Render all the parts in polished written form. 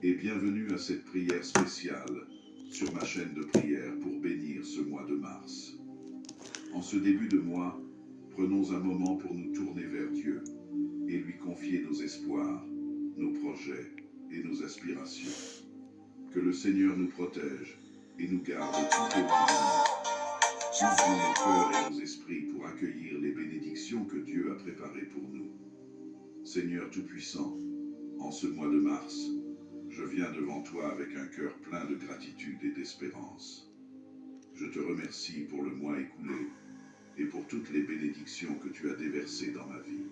et bienvenue à cette prière spéciale sur ma chaîne de prière pour bénir ce mois de mars. En ce début de mois, prenons un moment pour nous tourner vers Dieu et lui confier nos espoirs, nos projets et nos aspirations. Que le Seigneur nous protège et nous garde tout au long du mois. Ouvrons nos cœurs et nos esprits pour accueillir les bénédictions que Dieu a préparées pour nous. Seigneur Tout-Puissant, en ce mois de mars, je viens devant toi avec un cœur plein de gratitude et d'espérance. Je te remercie pour le mois écoulé et pour toutes les bénédictions que tu as déversées dans ma vie.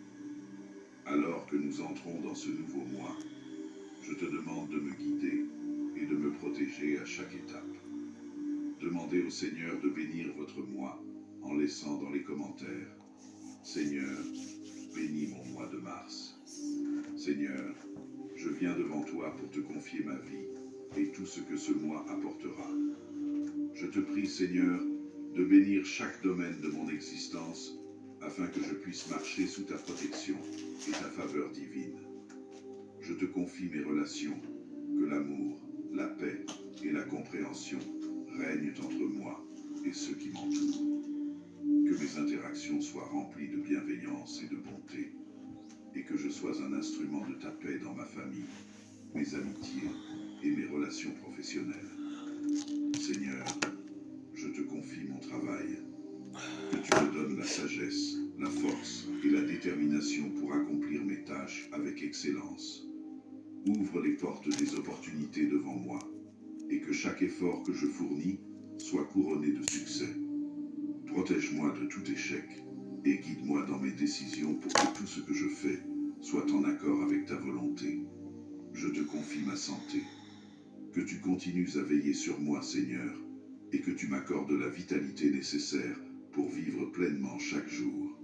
Alors que nous entrons dans ce nouveau mois, je te demande de me guider et de me protéger à chaque étape. Demandez au Seigneur de bénir votre mois en laissant dans les commentaires « Seigneur, bénis mon mois de mars ». Seigneur, je viens devant toi pour te confier ma vie et tout ce que ce mois apportera. Je te prie, Seigneur, de bénir chaque domaine de mon existence afin que je puisse marcher sous ta protection et ta faveur divine. Je te confie mes relations, que l'amour, la paix et la compréhension règnent entre moi et ceux qui m'entourent. Que mes interactions soient remplies de bienveillance et de bonté, et que je sois un instrument de ta paix dans ma famille, mes amitiés et mes relations professionnelles. Seigneur, je te confie mon travail, que tu me donnes la sagesse, la force et la détermination pour accomplir mes tâches avec excellence. Ouvre les portes des opportunités devant moi, et que chaque effort que je fournis soit couronné de succès. Protège-moi de tout échec et guide-moi dans mes décisions pour que tout ce que je fais soit en accord avec ta volonté. Je te confie ma santé. Que tu continues à veiller sur moi, Seigneur, et que tu m'accordes la vitalité nécessaire pour vivre pleinement chaque jour.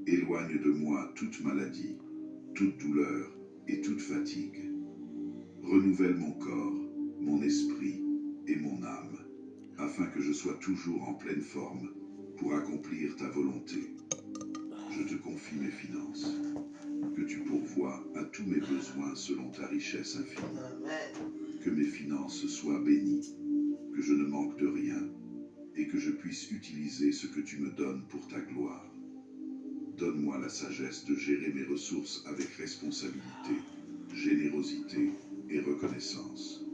Éloigne de moi toute maladie, toute douleur et toute fatigue. Renouvelle mon corps, mon esprit et mon âme, afin que je sois toujours en pleine forme pour accomplir ta volonté. Je te confie mes finances, que tu pourvoies à tous mes besoins selon ta richesse infinie. Que mes finances soient bénies, que je ne manque de rien, et que je puisse utiliser ce que tu me donnes pour ta gloire. Donne-moi la sagesse de gérer mes ressources avec responsabilité, générosité et reconnaissance.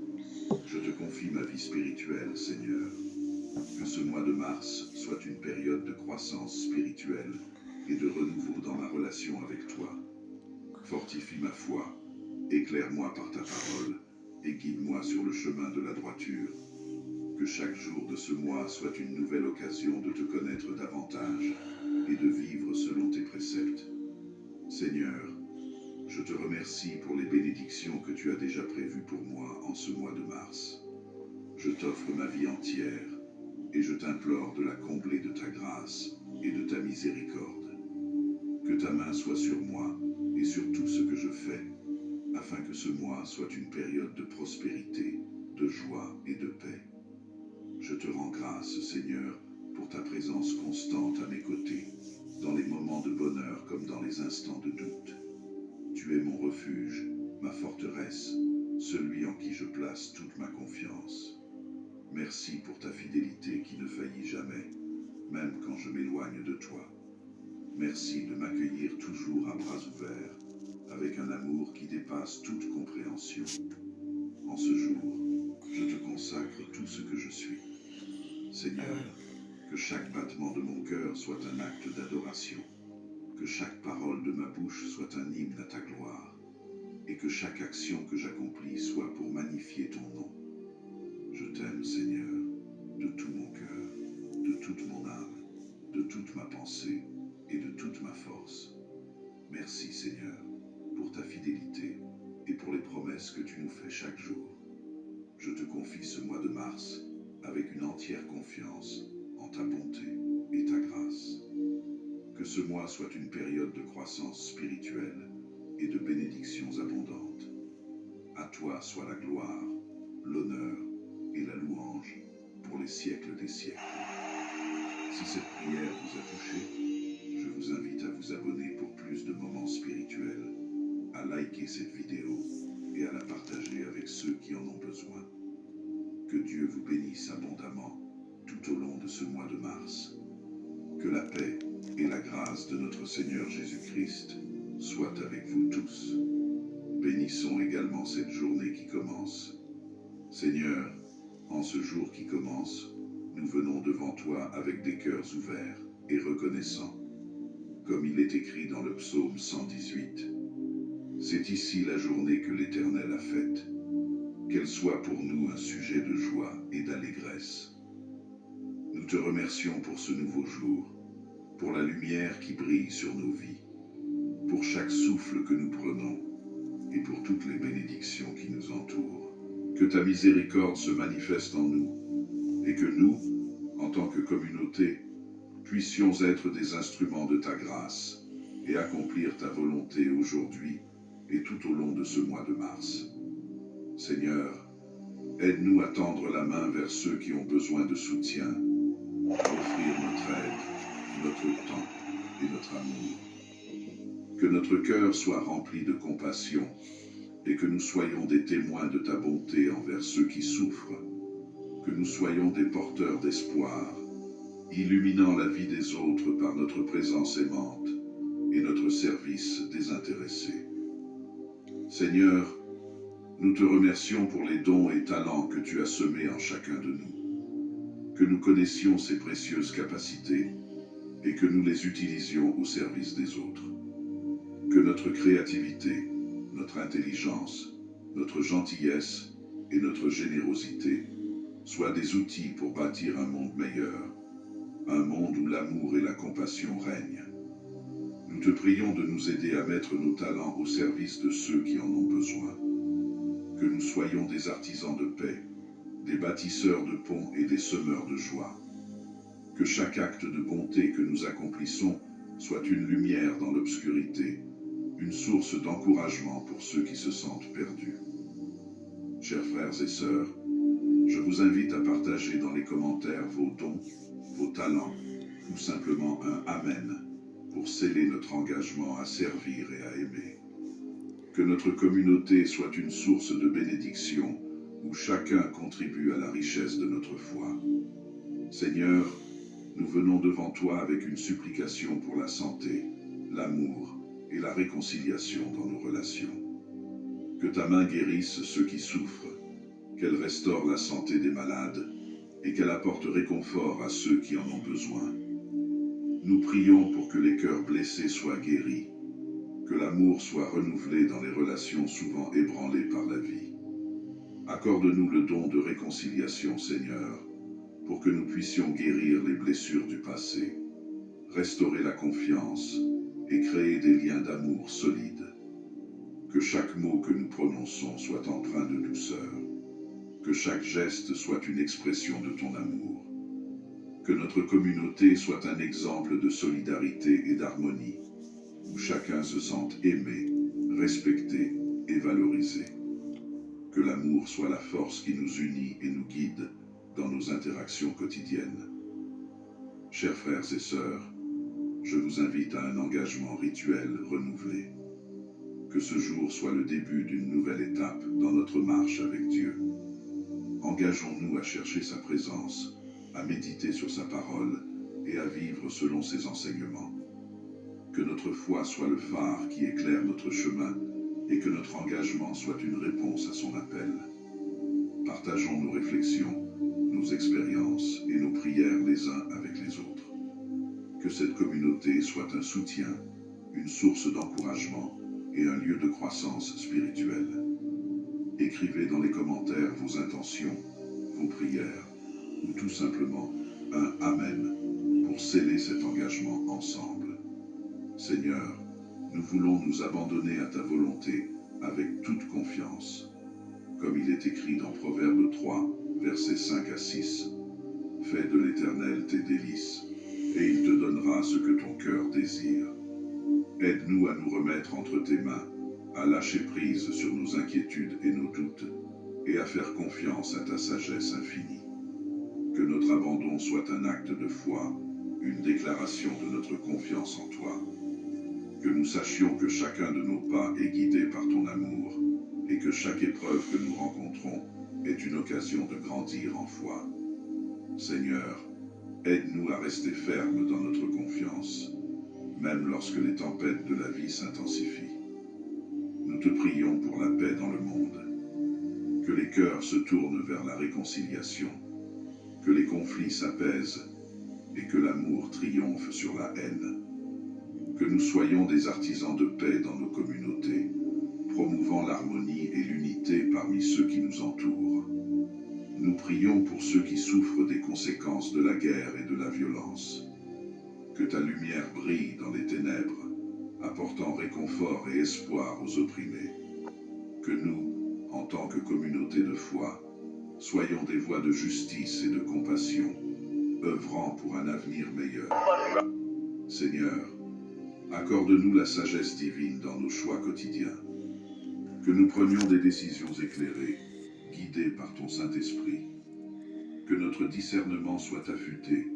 Je te confie ma vie spirituelle, Seigneur. Que ce mois de mars soit une période de croissance spirituelle et de renouveau dans ma relation avec toi. Fortifie ma foi, éclaire-moi par ta parole et guide-moi sur le chemin de la droiture. Que chaque jour de ce mois soit une nouvelle occasion de te connaître davantage et de vivre selon tes préceptes. Seigneur, je te remercie pour les bénédictions que tu as déjà prévues pour moi en ce mois de mars. Je t'offre ma vie entière et je t'implore de la combler de ta grâce et de ta miséricorde. Que ta main soit sur moi et sur tout ce que je fais, afin que ce mois soit une période de prospérité, de joie et de paix. Je te rends grâce, Seigneur, pour ta présence constante à mes côtés, dans les moments de bonheur comme dans les instants de doute. Tu es mon refuge, ma forteresse, celui en qui je place toute ma confiance. Merci pour ta fidélité qui ne faillit jamais, même quand je m'éloigne de toi. Merci de m'accueillir toujours à bras ouverts, avec un amour qui dépasse toute compréhension. En ce jour, je te consacre tout ce que je suis. Seigneur, que chaque battement de mon cœur soit un acte d'adoration, que chaque parole de ma bouche soit un hymne à ta gloire, et que chaque action que j'accomplis soit pour magnifier ton nom. Je t'aime, Seigneur, de tout mon cœur, de toute mon âme, de toute ma pensée et de toute ma force. Merci, Seigneur, pour ta fidélité et pour les promesses que tu nous fais chaque jour. Je te confie ce mois de mars avec une entière confiance en ta bonté et ta grâce. Que ce mois soit une période de croissance spirituelle et de bénédictions abondantes. À toi soit la gloire, l'honneur et la louange pour les siècles des siècles. Si cette prière vous a touché, je vous invite à vous abonner pour plus de moments spirituels, à liker cette vidéo et à la partager avec ceux qui en ont besoin. Que Dieu vous bénisse abondamment tout au long de ce mois de mars. Que la paix et la grâce de notre Seigneur Jésus-Christ soient avec vous tous. Bénissons également cette journée qui commence. Seigneur, en ce jour qui commence, nous venons devant toi avec des cœurs ouverts et reconnaissants. Comme il est écrit dans le psaume 118, « C'est ici la journée que l'Éternel a faite. Qu'elle soit pour nous un sujet de joie et d'allégresse. » Nous te remercions pour ce nouveau jour, pour la lumière qui brille sur nos vies, pour chaque souffle que nous prenons et pour toutes les bénédictions qui nous entourent. Que ta miséricorde se manifeste en nous et que nous, en tant que communauté, puissions être des instruments de ta grâce et accomplir ta volonté aujourd'hui et tout au long de ce mois de mars. Seigneur, aide-nous à tendre la main vers ceux qui ont besoin de soutien, à offrir notre aide, notre temps et notre amour. Que notre cœur soit rempli de compassion et que nous soyons des témoins de ta bonté envers ceux qui souffrent. Que nous soyons des porteurs d'espoir, illuminant la vie des autres par notre présence aimante et notre service désintéressé. Seigneur, nous te remercions pour les dons et talents que tu as semés en chacun de nous. Que nous connaissions ces précieuses capacités et que nous les utilisions au service des autres. Que notre créativité, notre intelligence, notre gentillesse et notre générosité soient des outils pour bâtir un monde meilleur, un monde où l'amour et la compassion règnent. Nous te prions de nous aider à mettre nos talents au service de ceux qui en ont besoin. Que nous soyons des artisans de paix, des bâtisseurs de ponts et des semeurs de joie. Que chaque acte de bonté que nous accomplissons soit une lumière dans l'obscurité, une source d'encouragement pour ceux qui se sentent perdus. Chers frères et sœurs, je vous invite à partager dans les commentaires vos dons, vos talents ou simplement un Amen pour sceller notre engagement à servir et à aimer. Que notre communauté soit une source de bénédiction où chacun contribue à la richesse de notre foi. Seigneur, nous venons devant toi avec une supplication pour la santé, l'amour et la réconciliation dans nos relations. Que ta main guérisse ceux qui souffrent, qu'elle restaure la santé des malades et qu'elle apporte réconfort à ceux qui en ont besoin. Nous prions pour que les cœurs blessés soient guéris, que l'amour soit renouvelé dans les relations souvent ébranlées par la vie. Accorde-nous le don de réconciliation, Seigneur, pour que nous puissions guérir les blessures du passé, restaurer la confiance et créer des liens d'amour solides. Que chaque mot que nous prononçons soit empreint de douceur, que chaque geste soit une expression de ton amour. Que notre communauté soit un exemple de solidarité et d'harmonie, où chacun se sente aimé, respecté et valorisé. Que l'amour soit la force qui nous unit et nous guide dans nos interactions quotidiennes. Chers frères et sœurs, je vous invite à un engagement rituel renouvelé. Que ce jour soit le début d'une nouvelle étape dans notre marche avec Dieu. Engageons-nous à chercher sa présence, à méditer sur sa parole et à vivre selon ses enseignements. Que notre foi soit le phare qui éclaire notre chemin et que notre engagement soit une réponse à son appel. Partageons nos réflexions, nos expériences et nos prières les uns avec les autres. Que cette communauté soit un soutien, une source d'encouragement et un lieu de croissance spirituelle. Écrivez dans les commentaires vos intentions, vos prières ou tout simplement un Amen pour sceller cet engagement ensemble. Seigneur, nous voulons nous abandonner à ta volonté avec toute confiance. Comme il est écrit dans Proverbe 3, versets 5 à 6, « Fais de l'Éternel tes délices, et il te donnera ce que ton cœur désire. Aide-nous à nous remettre entre tes mains, à lâcher prise sur nos inquiétudes et nos doutes, et à faire confiance à ta sagesse infinie. Que notre abandon soit un acte de foi, une déclaration de notre confiance en toi. Que nous sachions que chacun de nos pas est guidé par ton amour, et que chaque épreuve que nous rencontrons est une occasion de grandir en foi. Seigneur, aide-nous à rester fermes dans notre confiance, même lorsque les tempêtes de la vie s'intensifient. Nous te prions pour la paix dans le monde, que les cœurs se tournent vers la réconciliation, que les conflits s'apaisent et que l'amour triomphe sur la haine. Que nous soyons des artisans de paix dans nos communautés, promouvant l'harmonie et l'unité parmi ceux qui nous entourent. Nous prions pour ceux qui souffrent des conséquences de la guerre et de la violence. Que ta lumière brille dans les ténèbres, apportant réconfort et espoir aux opprimés. Que nous, en tant que communauté de foi, soyons des voix de justice et de compassion, œuvrant pour un avenir meilleur. Seigneur, accorde-nous la sagesse divine dans nos choix quotidiens. Que nous prenions des décisions éclairées, guidées par ton Saint-Esprit. Que notre discernement soit affûté,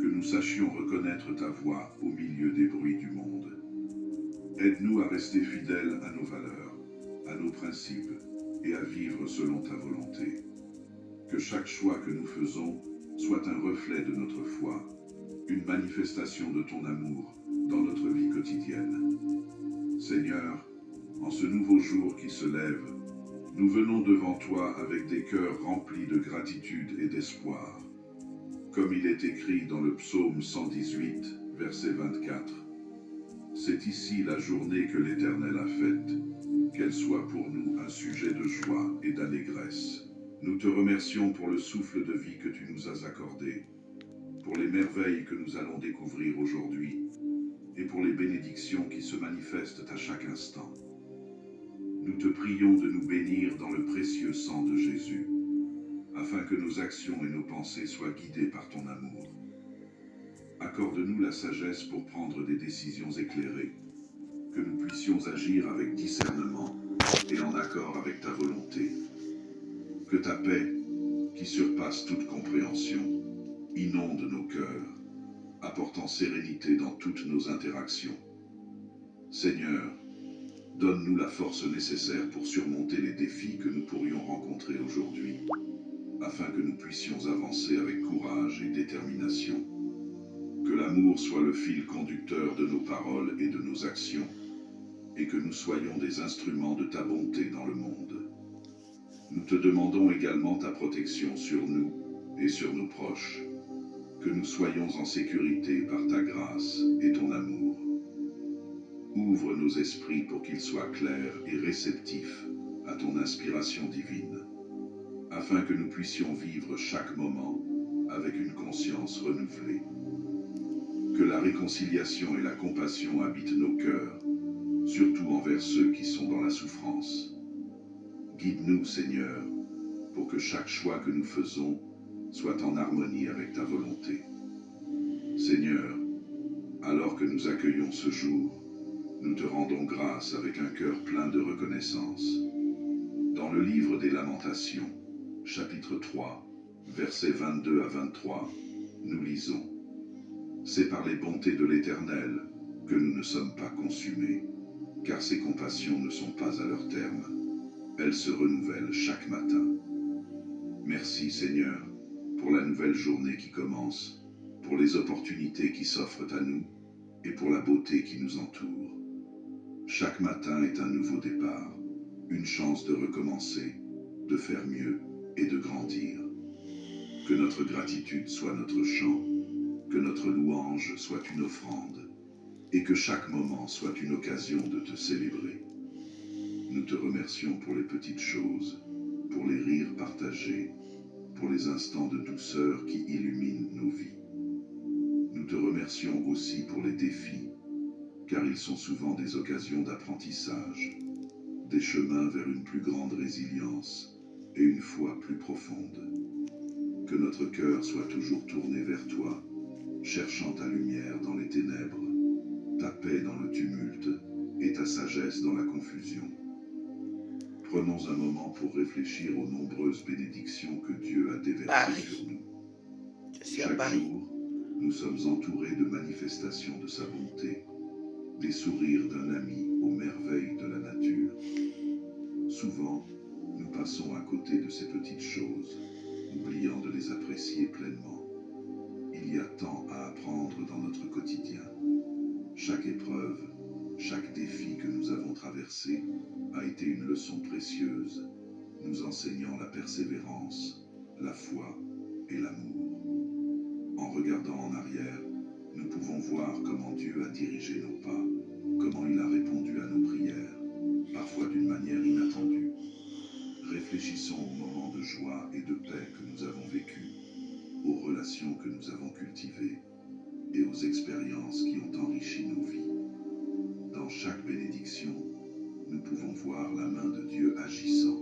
que nous sachions reconnaître ta voix au milieu des bruits du monde. Aide-nous à rester fidèles à nos valeurs, à nos principes et à vivre selon ta volonté. Que chaque choix que nous faisons soit un reflet de notre foi, une manifestation de ton amour dans notre vie quotidienne. Seigneur, en ce nouveau jour qui se lève, nous venons devant toi avec des cœurs remplis de gratitude et d'espoir. Comme il est écrit dans le psaume 118, verset 24. C'est ici la journée que l'Éternel a faite, qu'elle soit pour nous un sujet de joie et d'allégresse. Nous te remercions pour le souffle de vie que tu nous as accordé, pour les merveilles que nous allons découvrir aujourd'hui, et pour les bénédictions qui se manifestent à chaque instant. Nous te prions de nous bénir dans le précieux sang de Jésus, afin que nos actions et nos pensées soient guidées par ton amour. Accorde-nous la sagesse pour prendre des décisions éclairées, que nous puissions agir avec discernement et en accord avec ta volonté. Que ta paix, qui surpasse toute compréhension, inonde nos cœurs, apportant sérénité dans toutes nos interactions. Seigneur, donne-nous la force nécessaire pour surmonter les défis que nous pourrions rencontrer aujourd'hui, afin que nous puissions avancer avec courage et détermination. Que l'amour soit le fil conducteur de nos paroles et de nos actions, et que nous soyons des instruments de ta bonté dans le monde. Nous te demandons également ta protection sur nous et sur nos proches, que nous soyons en sécurité par ta grâce et ton amour. Ouvre nos esprits pour qu'ils soient clairs et réceptifs à ton inspiration divine, afin que nous puissions vivre chaque moment avec une conscience renouvelée. Que la réconciliation et la compassion habitent nos cœurs, surtout envers ceux qui sont dans la souffrance. Guide-nous, Seigneur, pour que chaque choix que nous faisons soit en harmonie avec ta volonté. Seigneur, alors que nous accueillons ce jour, nous te rendons grâce avec un cœur plein de reconnaissance. Dans le livre des Lamentations, chapitre 3, versets 22 à 23, nous lisons « C'est par les bontés de l'Éternel que nous ne sommes pas consumés, car ses compassions ne sont pas à leur terme. Elles se renouvellent chaque matin. Merci Seigneur pour la nouvelle journée qui commence, pour les opportunités qui s'offrent à nous et pour la beauté qui nous entoure. Chaque matin est un nouveau départ, une chance de recommencer, de faire mieux et de grandir. Que notre gratitude soit notre chant, que notre louange soit une offrande, et que chaque moment soit une occasion de te célébrer. Nous te remercions pour les petites choses, pour les rires partagés, pour les instants de douceur qui illuminent nos vies. Nous te remercions aussi pour les défis, car ils sont souvent des occasions d'apprentissage, des chemins vers une plus grande résilience et une foi plus profonde. Que notre cœur soit toujours tourné vers toi, cherchant ta lumière dans les ténèbres, ta paix dans le tumulte et ta sagesse dans la confusion. Prenons un moment pour réfléchir aux nombreuses bénédictions que Dieu a déversées sur nous. Chaque jour, nous sommes entourés de manifestations de sa bonté, des sourires d'un ami aux merveilles de la nature. Souvent, nous passons à côté de ces petites choses, oubliant de les apprécier pleinement. Il y a tant à apprendre dans notre quotidien. Chaque épreuve, chaque défi que nous avons traversé a été une leçon précieuse, nous enseignant la persévérance, la foi et l'amour. En regardant en arrière, nous pouvons voir comment Dieu a dirigé nos pas, comment il a répondu à nos prières, parfois d'une manière inattendue. Réfléchissons aux moments de joie et de paix que nous avons vécus, aux relations que nous avons cultivées et aux expériences qui ont enrichi nos vies. Dans chaque bénédiction, nous pouvons voir la main de Dieu agissant,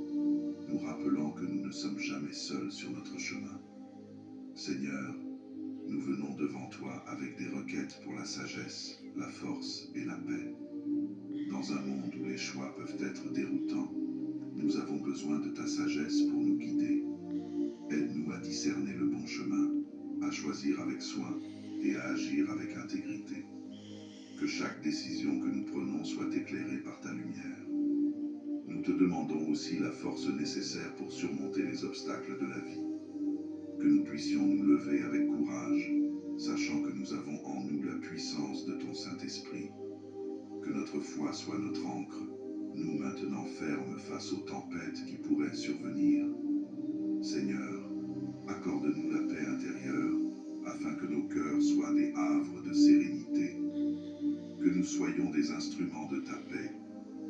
nous rappelant que nous ne sommes jamais seuls sur notre chemin. Seigneur, nous venons devant toi avec des requêtes pour la sagesse, la force et la paix. Dans un monde où les choix peuvent être déroutants, nous avons besoin de ta sagesse pour nous guider. Aide-nous à discerner le bon chemin, à choisir avec soin et à agir avec intégrité. Que chaque décision que nous prenons soit éclairée par ta lumière. Nous te demandons aussi la force nécessaire pour surmonter les obstacles de la vie. Que nous puissions nous lever avec courage, sachant que nous avons en nous la puissance de ton Saint-Esprit. Que notre foi soit notre encre, nous maintenant fermes face aux tempêtes qui pourraient survenir. Seigneur, accorde-nous la paix intérieure, afin que nos cœurs soient des havres de sérénité. Que nous soyons des instruments de ta paix,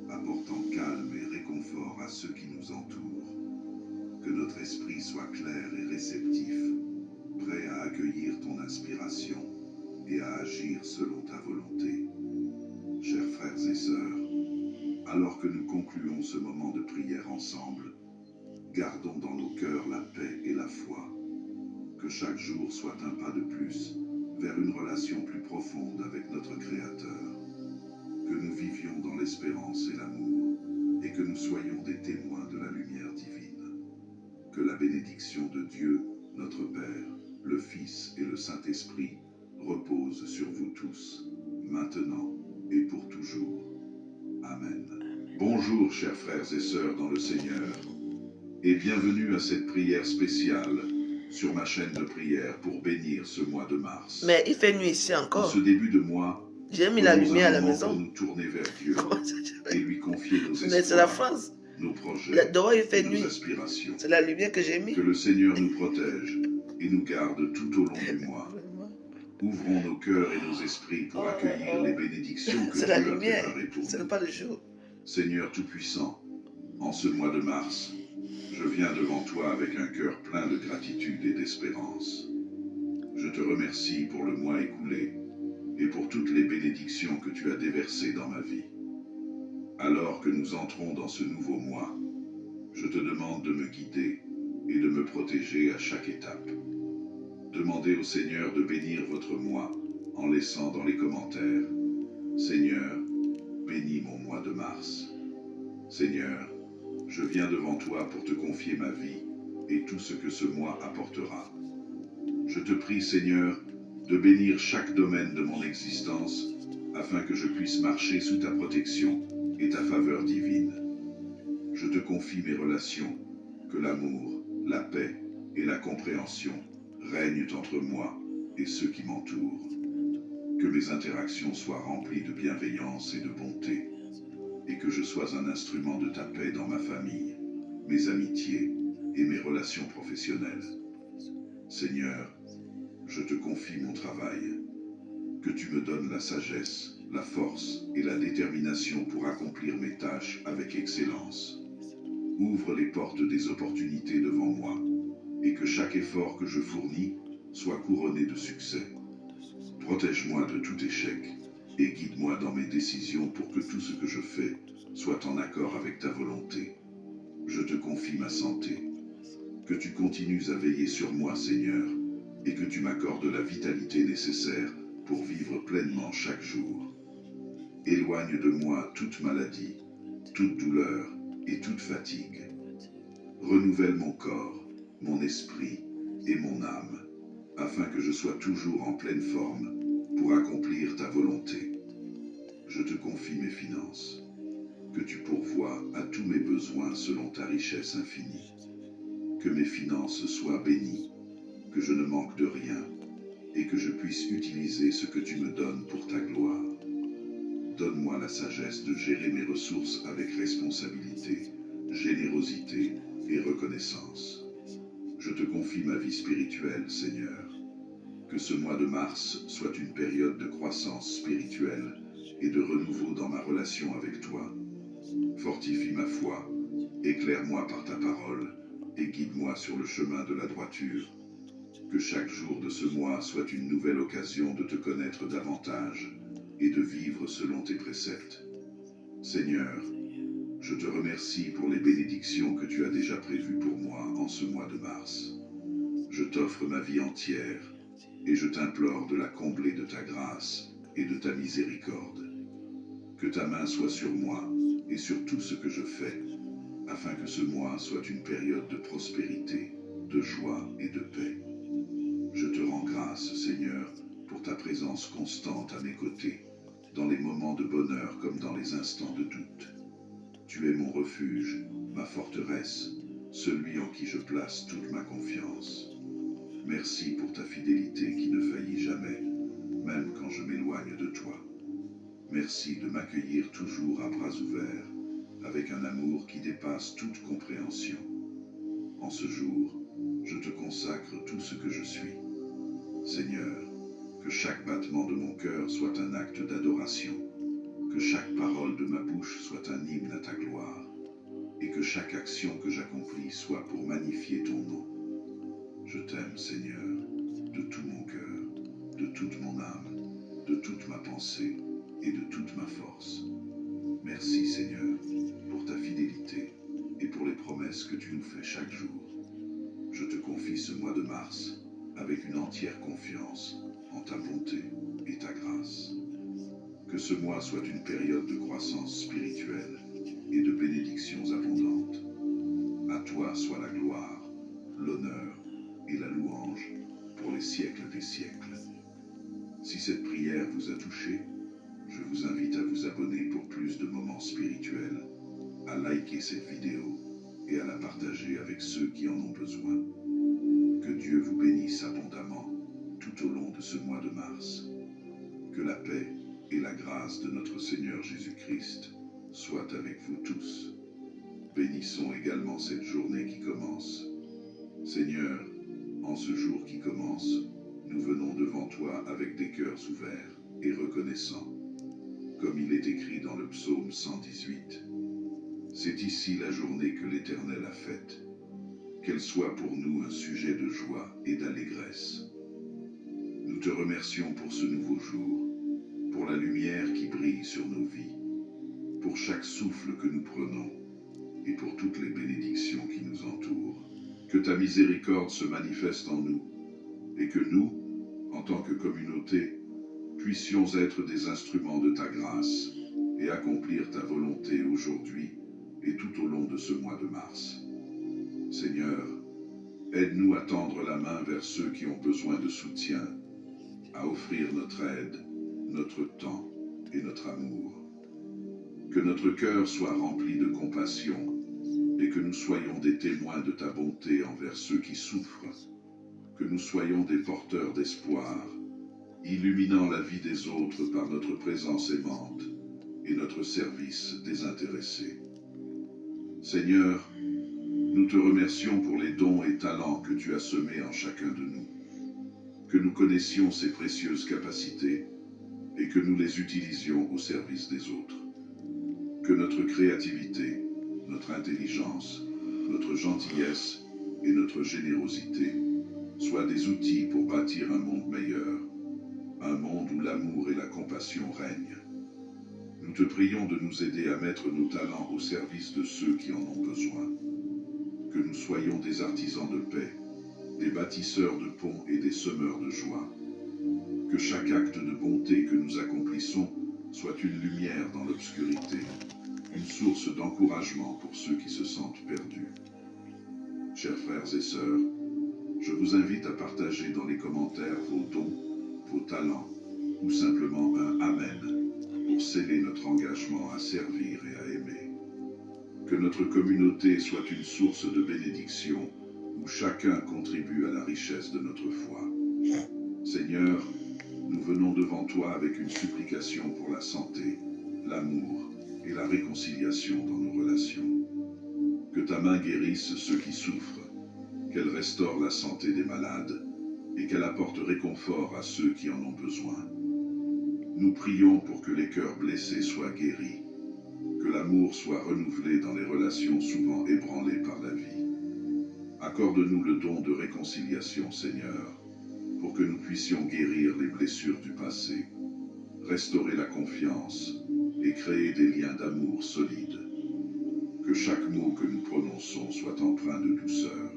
apportant calme et réconfort à ceux qui nous entourent. Que notre esprit soit clair et réceptif, prêt à accueillir ton inspiration et à agir selon ta volonté. Chers frères et sœurs, alors que nous concluons ce moment de prière ensemble, gardons dans nos cœurs la paix et la foi. Que chaque jour soit un pas de plus vers une relation plus profonde avec notre Créateur. Que nous vivions dans l'espérance et l'amour, et que nous soyons des témoins de la lumière divine. Que la bénédiction de Dieu, notre Père, le Fils et le Saint-Esprit repose sur vous tous, maintenant et pour toujours. Amen. Bonjour chers frères et sœurs dans le Seigneur, et bienvenue à cette prière spéciale sur ma chaîne de prière pour bénir ce mois de mars. Mais il fait nuit ici En encore. ce début de mois, J'ai mis la lumière à la pour maison. nous tourner vers Dieu Comment ça et s'appelle? lui confier nos Mais c'est la espoirs, France. nos projets Dehors, il et fait nos nuit. aspirations. C'est la lumière que j'ai mis. Que le Seigneur nous protège et nous garde tout au long du mois. Ouvrons nos cœurs et nos esprits pour accueillir les bénédictions que C'est Dieu la a lumière. préparées pour Ce n'est nous. pas le jour. Seigneur Tout-Puissant, en ce mois de mars, je viens devant toi avec un cœur plein de gratitude et d'espérance. Je te remercie pour le mois écoulé et pour toutes les bénédictions que tu as déversées dans ma vie. Alors que nous entrons dans ce nouveau mois, je te demande de me guider et de me protéger à chaque étape. Demandez au Seigneur de bénir votre mois en laissant dans les commentaires « Seigneur, bénis mon mois de mars ». Seigneur, je viens devant toi pour te confier ma vie et tout ce que ce mois apportera. Je te prie, Seigneur, de bénir chaque domaine de mon existence afin que je puisse marcher sous ta protection et ta faveur divine. Je te confie mes relations, que l'amour, la paix et la compréhension règnent entre moi et ceux qui m'entourent. Que mes interactions soient remplies de bienveillance et de bonté, et que je sois un instrument de ta paix dans ma famille, mes amitiés et mes relations professionnelles. Seigneur, je te confie mon travail. Que tu me donnes la sagesse, la force et la détermination pour accomplir mes tâches avec excellence. Ouvre les portes des opportunités devant moi, et que chaque effort que je fournis soit couronné de succès. Protège-moi de tout échec, et guide-moi dans mes décisions pour que tout ce que je fais soit en accord avec ta volonté. Je te confie ma santé. Que tu continues à veiller sur moi, Seigneur, et que tu m'accordes la vitalité nécessaire pour vivre pleinement chaque jour. Éloigne de moi toute maladie, toute douleur et toute fatigue. Renouvelle mon corps, mon esprit et mon âme, afin que je sois toujours en pleine forme pour accomplir ta volonté. Je te confie mes finances. que tu pourvoies à tous mes besoins selon ta richesse infinie. Que mes finances soient bénies, que je ne manque de rien, et que je puisse utiliser ce que tu me donnes pour ta gloire. Donne-moi la sagesse de gérer mes ressources avec responsabilité, générosité et reconnaissance. Je te confie ma vie spirituelle, Seigneur. Que ce mois de mars soit une période de croissance spirituelle et de renouveau dans ma relation avec toi. Fortifie ma foi, éclaire-moi par ta parole et guide-moi sur le chemin de la droiture. Que chaque jour de ce mois soit une nouvelle occasion de te connaître davantage et de vivre selon tes préceptes. Seigneur, je te remercie pour les bénédictions que tu as déjà prévues pour moi en ce mois de mars. Je t'offre ma vie entière et je t'implore de la combler de ta grâce et de ta miséricorde. Que ta main soit sur moi et sur tout ce que je fais, afin que ce mois soit une période de prospérité, de joie et de paix. Je te rends grâce, Seigneur, pour ta présence constante à mes côtés, dans les moments de bonheur comme dans les instants de doute. Tu es mon refuge, ma forteresse, celui en qui je place toute ma confiance. Merci pour ta fidélité qui ne faillit jamais, même quand je m'éloigne de toi. Merci de m'accueillir toujours à bras ouverts, avec un amour qui dépasse toute compréhension. En ce jour, je te consacre tout ce que je suis. Seigneur, que chaque battement de mon cœur soit un acte d'adoration, que chaque parole de ma bouche soit un hymne à ta gloire, et que chaque action que j'accomplis soit pour magnifier ton nom. Je t'aime, Seigneur, de tout mon cœur, de toute mon âme, de toute ma pensée et de toute ma force. Merci, Seigneur, pour ta fidélité et pour les promesses que tu nous fais chaque jour. Je te confie ce mois de mars avec une entière confiance en ta bonté et ta grâce. Que ce mois soit une période de croissance spirituelle et de bénédictions abondantes. À toi soit la gloire, l'honneur et la louange pour les siècles des siècles. Si cette prière vous a touché, je vous invite à vous abonner pour plus de moments spirituels, à liker cette vidéo et à la partager avec ceux qui en ont besoin. Que Dieu vous bénisse abondamment tout au long de ce mois de mars. Que la paix et la grâce de notre Seigneur Jésus-Christ soient avec vous tous. Bénissons également cette journée qui commence. Seigneur, en ce jour qui commence, nous venons devant toi avec des cœurs ouverts et reconnaissants, comme il est écrit dans le psaume 118. C'est ici la journée que l'Éternel a faite. Qu'elle soit pour nous un sujet de joie et d'allégresse. Nous te remercions pour ce nouveau jour, pour la lumière qui brille sur nos vies, pour chaque souffle que nous prenons et pour toutes les bénédictions qui nous entourent. Que ta miséricorde se manifeste en nous et que nous, en tant que communauté, puissions être des instruments de ta grâce et accomplir ta volonté aujourd'hui et tout au long de ce mois de mars. Seigneur, aide-nous à tendre la main vers ceux qui ont besoin de soutien, à offrir notre aide, notre temps et notre amour. Que notre cœur soit rempli de compassion et que nous soyons des témoins de ta bonté envers ceux qui souffrent. Que nous soyons des porteurs d'espoir, illuminant la vie des autres par notre présence aimante et notre service désintéressé. Seigneur, nous te remercions pour les dons et talents que tu as semés en chacun de nous. Que nous connaissions ces précieuses capacités et que nous les utilisions au service des autres. Que notre créativité, notre intelligence, notre gentillesse et notre générosité soient des outils pour bâtir un monde meilleur, un monde où l'amour et la compassion règnent. Nous te prions de nous aider à mettre nos talents au service de ceux qui en ont besoin. Que nous soyons des artisans de paix, des bâtisseurs de ponts et des semeurs de joie. Que chaque acte de bonté que nous accomplissons soit une lumière dans l'obscurité, une source d'encouragement pour ceux qui se sentent perdus. Chers frères et sœurs, je vous invite à partager dans les commentaires vos dons, vos talents ou simplement un Amen pour sceller notre engagement à servir et à aimer. Que notre communauté soit une source de bénédiction où chacun contribue à la richesse de notre foi. Seigneur, nous venons devant toi avec une supplication pour la santé, l'amour et la réconciliation dans nos relations. Que ta main guérisse ceux qui souffrent, qu'elle restaure la santé des malades et qu'elle apporte réconfort à ceux qui en ont besoin. Nous prions pour que les cœurs blessés soient guéris, que l'amour soit renouvelé dans les relations souvent ébranlées par la vie. Accorde-nous le don de réconciliation, Seigneur, pour que nous puissions guérir les blessures du passé, restaurer la confiance et créer des liens d'amour solides. Que chaque mot que nous prononçons soit empreint de douceur,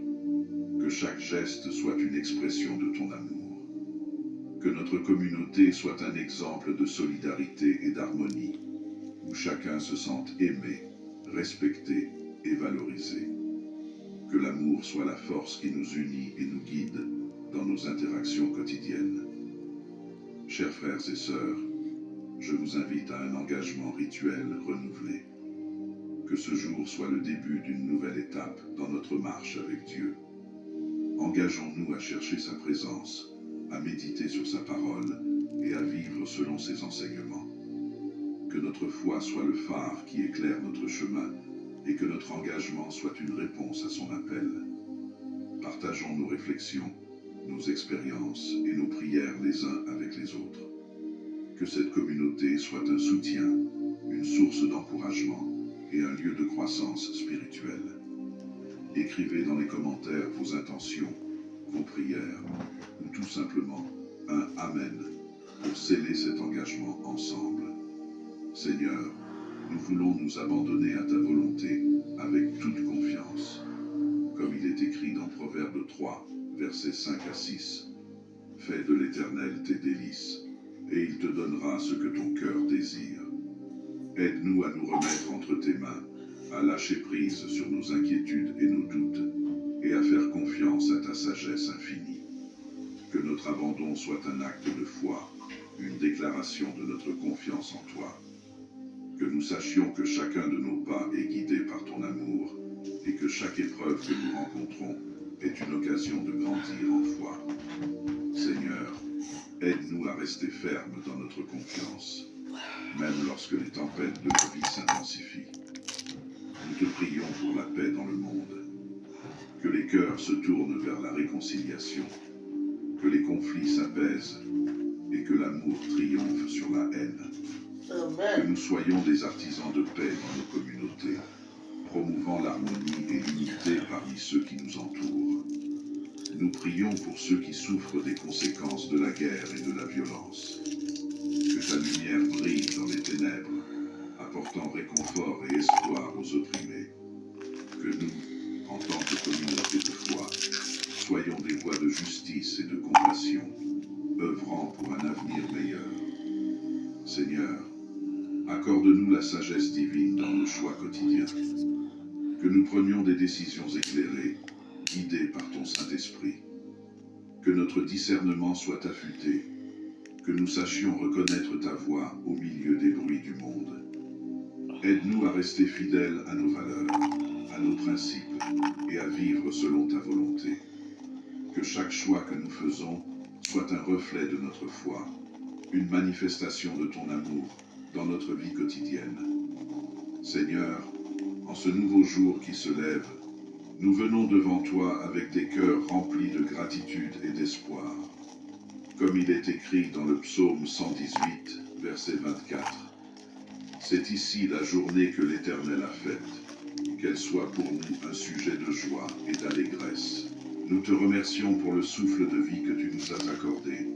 que chaque geste soit une expression de ton amour. Que notre communauté soit un exemple de solidarité et d'harmonie, où chacun se sente aimé, respecté et valorisé. Que l'amour soit la force qui nous unit et nous guide dans nos interactions quotidiennes. Chers frères et sœurs, je vous invite à un engagement rituel renouvelé. Que ce jour soit le début d'une nouvelle étape dans notre marche avec Dieu. Engageons-nous à chercher sa présence, à méditer sur sa parole et à vivre selon ses enseignements. Que notre foi soit le phare qui éclaire notre chemin et que notre engagement soit une réponse à son appel. Partageons nos réflexions, nos expériences et nos prières les uns avec les autres. Que cette communauté soit un soutien, une source d'encouragement et un lieu de croissance spirituelle. Écrivez dans les commentaires vos intentions, vos prières ou tout simplement un Amen pour sceller cet engagement ensemble. Seigneur, nous voulons nous abandonner à ta volonté avec toute confiance. Comme il est écrit dans Proverbe 3, versets 5 à 6. Fais de l'Éternel tes délices, et il te donnera ce que ton cœur désire. Aide-nous à nous remettre entre tes mains, à lâcher prise sur nos inquiétudes et nos doutes, et à faire confiance à ta sagesse infinie. Que notre abandon soit un acte de foi, une déclaration de notre confiance en toi. Que nous sachions que chacun de nos pas est guidé par ton amour, et que chaque épreuve que nous rencontrons est une occasion de grandir en foi. Seigneur, aide-nous à rester fermes dans notre confiance, même lorsque les tempêtes de la vie s'intensifient. Nous te prions pour la paix dans le monde. Que les cœurs se tournent vers la réconciliation, que les conflits s'apaisent et que l'amour triomphe sur la haine. Que nous soyons des artisans de paix dans nos communautés, promouvant l'harmonie et l'unité parmi ceux qui nous entourent. Nous prions pour ceux qui souffrent des conséquences de la guerre et de la violence. Que ta lumière brille dans les ténèbres, apportant réconfort et espoir aux opprimés. Que nous, en tant que communauté de foi, soyons des voix de justice et de compassion, œuvrant pour un avenir meilleur. Seigneur, accorde-nous la sagesse divine dans nos choix quotidiens. Que nous prenions des décisions éclairées, guidées par ton Saint-Esprit. Que notre discernement soit affûté, que nous sachions reconnaître ta voix au milieu des bruits du monde. Aide-nous à rester fidèles à nos valeurs, à nos principes et à vivre selon ta volonté. Que chaque choix que nous faisons soit un reflet de notre foi, une manifestation de ton amour dans notre vie quotidienne. Seigneur, en ce nouveau jour qui se lève, nous venons devant toi avec des cœurs remplis de gratitude et d'espoir. Comme il est écrit dans le psaume 118, verset 24. C'est ici la journée que l'Éternel a faite, qu'elle soit pour nous un sujet de joie et d'allégresse. Nous te remercions pour le souffle de vie que tu nous as accordé,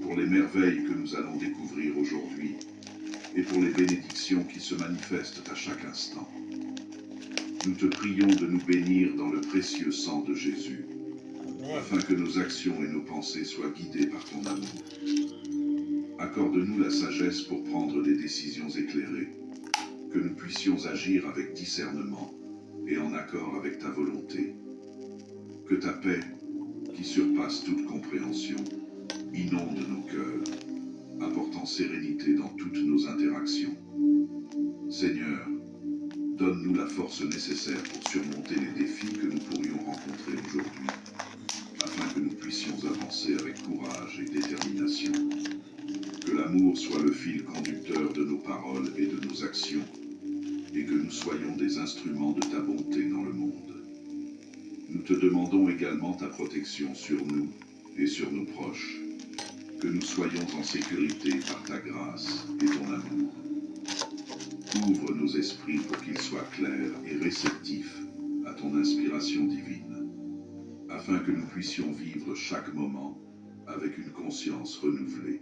pour les merveilles que nous allons découvrir aujourd'hui, et pour les bénédictions qui se manifestent à chaque instant. Nous te prions de nous bénir dans le précieux sang de Jésus, afin que nos actions et nos pensées soient guidées par ton amour. Accorde-nous la sagesse pour prendre des décisions éclairées, que nous puissions agir avec discernement et en accord avec ta volonté. Que ta paix, qui surpasse toute compréhension, inonde nos cœurs, apportant sérénité dans toutes nos interactions. Seigneur, Donne-nous la force nécessaire pour surmonter les défis que nous pourrions rencontrer aujourd'hui, afin que nous puissions avancer avec courage et détermination. Que l'amour soit le fil conducteur de nos paroles et de nos actions, et que nous soyons des instruments de ta bonté dans le monde. Nous te demandons également ta protection sur nous et sur nos proches, que nous soyons en sécurité par ta grâce et ton amour. Ouvre nos esprits pour qu'ils soient clairs et réceptifs à ton inspiration divine, afin que nous puissions vivre chaque moment avec une conscience renouvelée.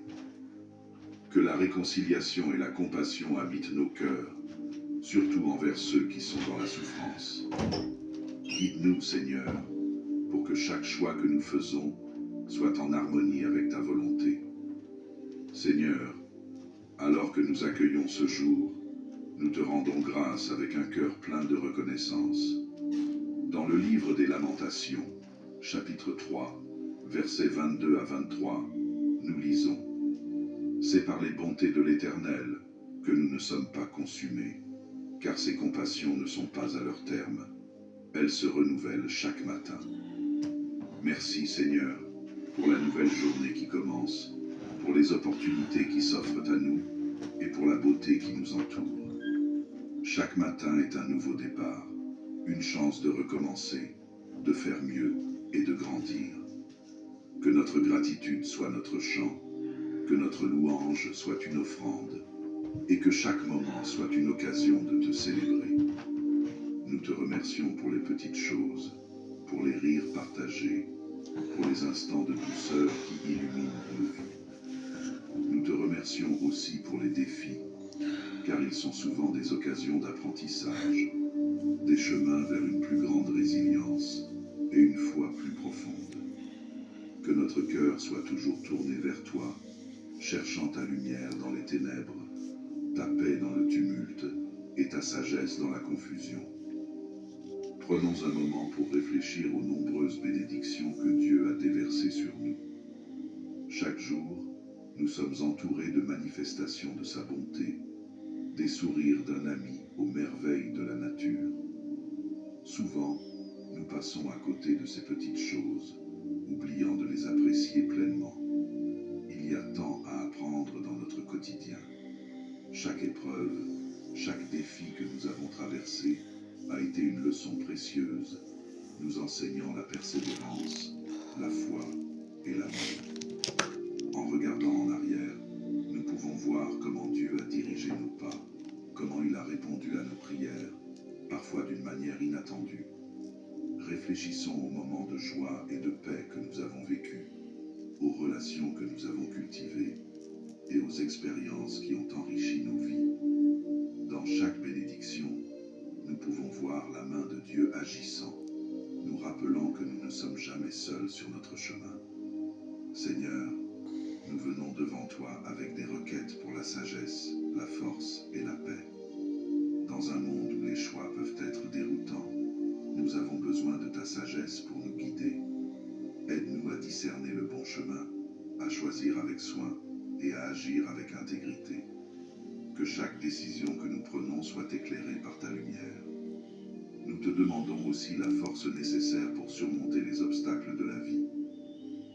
Que la réconciliation et la compassion habitent nos cœurs, surtout envers ceux qui sont dans la souffrance. Guide-nous, Seigneur, pour que chaque choix que nous faisons soit en harmonie avec ta volonté. Seigneur, alors que nous accueillons ce jour, nous te rendons grâce avec un cœur plein de reconnaissance. Dans le livre des Lamentations, chapitre 3, versets 22 à 23, nous lisons « C'est par les bontés de l'Éternel que nous ne sommes pas consumés, car ses compassions ne sont pas à leur terme. Elles se renouvellent chaque matin. » Merci Seigneur pour la nouvelle journée qui commence, pour les opportunités qui s'offrent à nous et pour la beauté qui nous entoure. Chaque matin est un nouveau départ, une chance de recommencer, de faire mieux et de grandir. Que notre gratitude soit notre chant, que notre louange soit une offrande, et que chaque moment soit une occasion de te célébrer. Nous te remercions pour les petites choses, pour les rires partagés, pour les instants de douceur qui illuminent nos vies. Nous te remercions aussi pour les défis, car ils sont souvent des occasions d'apprentissage, des chemins vers une plus grande résilience et une foi plus profonde. Que notre cœur soit toujours tourné vers toi, cherchant ta lumière dans les ténèbres, ta paix dans le tumulte et ta sagesse dans la confusion. Prenons un moment pour réfléchir aux nombreuses bénédictions que Dieu a déversées sur nous. Chaque jour, nous sommes entourés de manifestations de sa bonté, des sourires d'un ami aux merveilles de la nature. Souvent, nous passons à côté de ces petites choses, oubliant de les apprécier pleinement. Il y a tant à apprendre dans notre quotidien. Chaque épreuve, chaque défi que nous avons traversé a été une leçon précieuse, nous enseignant la persévérance, la foi et l'amour. En regardant en arrière, nous pouvons voir comment Dieu a dirigé nos pas, comment il a répondu à nos prières, parfois d'une manière inattendue. Réfléchissons aux moments de joie et de paix que nous avons vécus, aux relations que nous avons cultivées et aux expériences qui ont enrichi nos vies. Dans chaque bénédiction, nous pouvons voir la main de Dieu agissant, nous rappelant que nous ne sommes jamais seuls sur notre chemin. Seigneur, nous venons devant toi avec des requêtes pour la sagesse, la force et la paix. Dans un monde où les choix peuvent être déroutants, nous avons besoin de ta sagesse pour nous guider. Aide-nous à discerner le bon chemin, à choisir avec soin et à agir avec intégrité. Que chaque décision que nous prenons soit éclairée par ta lumière. Nous te demandons aussi la force nécessaire pour surmonter les obstacles de la vie.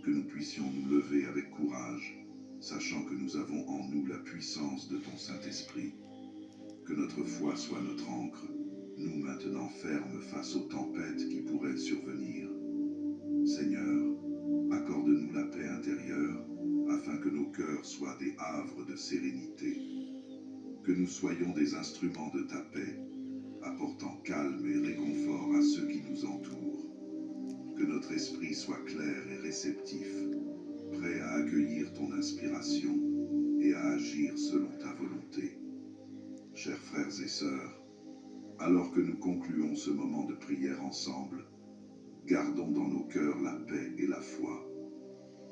Que nous puissions nous lever avec courage, sachant que nous avons en nous la puissance de ton Saint-Esprit. Que notre foi soit notre ancre, nous maintenant fermes face aux tempêtes qui pourraient survenir. Seigneur, accorde-nous la paix intérieure, afin que nos cœurs soient des havres de sérénité. Que nous soyons des instruments de ta paix, apportant calme et réconfort à ceux qui nous entourent. Que notre esprit soit clair et réceptif, prêt à accueillir ton inspiration et à agir selon ta volonté. Chers frères et sœurs, alors que nous concluons ce moment de prière ensemble, gardons dans nos cœurs la paix et la foi.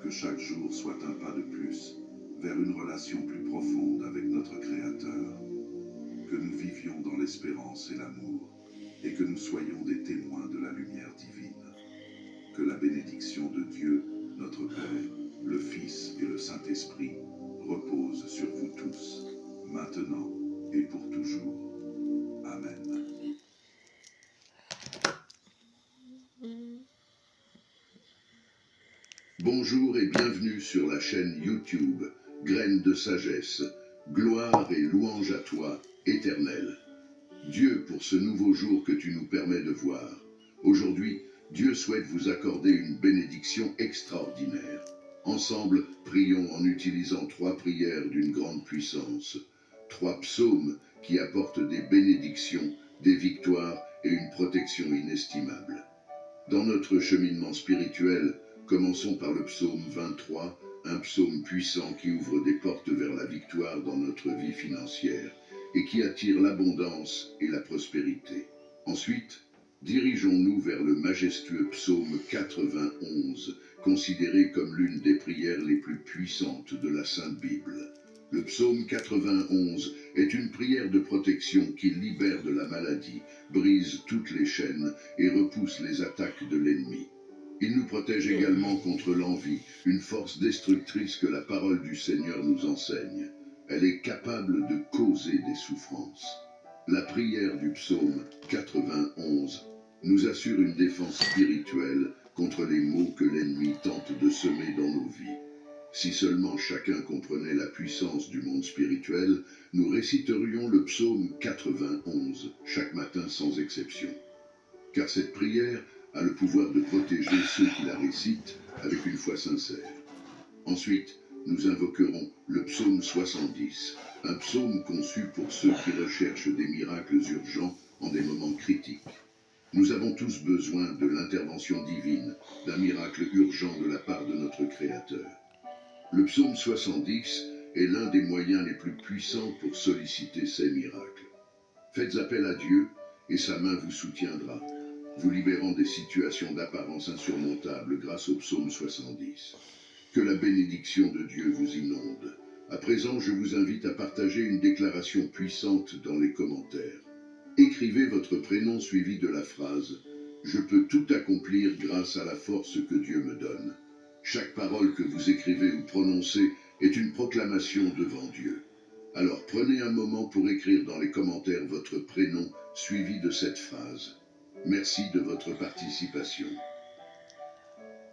Que chaque jour soit un pas de plus vers une relation plus profonde avec notre Créateur. Que nous vivions dans l'espérance et l'amour, et que nous soyons des témoins de la lumière divine. Que la bénédiction de Dieu, notre Père, le Fils et le Saint-Esprit repose sur vous tous, maintenant et pour toujours. Amen. Bonjour et bienvenue sur la chaîne YouTube Graines de sagesse. Gloire et louange à toi, Éternel. Dieu, pour ce nouveau jour que tu nous permets de voir. Aujourd'hui, Dieu souhaite vous accorder une bénédiction extraordinaire. Ensemble, prions en utilisant 3 prières d'une grande puissance. 3 psaumes qui apportent des bénédictions, des victoires et une protection inestimable. Dans notre cheminement spirituel, commençons par le psaume 23, un psaume puissant qui ouvre des portes vers la victoire dans notre vie financière et qui attire l'abondance et la prospérité. Ensuite, dirigeons-nous vers le majestueux psaume 91, considéré comme l'une des prières les plus puissantes de la Sainte Bible. Le psaume 91 est une prière de protection qui libère de la maladie, brise toutes les chaînes et repousse les attaques de l'ennemi. Il nous protège également contre l'envie, une force destructrice que la parole du Seigneur nous enseigne. Elle est capable de causer des souffrances. La prière du psaume 91 nous assure une défense spirituelle contre les maux que l'ennemi tente de semer dans nos vies. Si seulement chacun comprenait la puissance du monde spirituel, nous réciterions le psaume 91 chaque matin sans exception. Car cette prière a le pouvoir de protéger ceux qui la récitent avec une foi sincère. Ensuite, nous invoquerons le psaume 70, un psaume conçu pour ceux qui recherchent des miracles urgents en des moments critiques. Nous avons tous besoin de l'intervention divine, d'un miracle urgent de la part de notre Créateur. Le psaume 70 est l'un des moyens les plus puissants pour solliciter ces miracles. Faites appel à Dieu et sa main vous soutiendra, vous libérant des situations d'apparence insurmontables grâce au psaume 70. Que la bénédiction de Dieu vous inonde. À présent, je vous invite à partager une déclaration puissante dans les commentaires. Écrivez votre prénom suivi de la phrase « Je peux tout accomplir grâce à la force que Dieu me donne ». Chaque parole que vous écrivez ou prononcez est une proclamation devant Dieu. Alors prenez un moment pour écrire dans les commentaires votre prénom suivi de cette phrase. Merci de votre participation.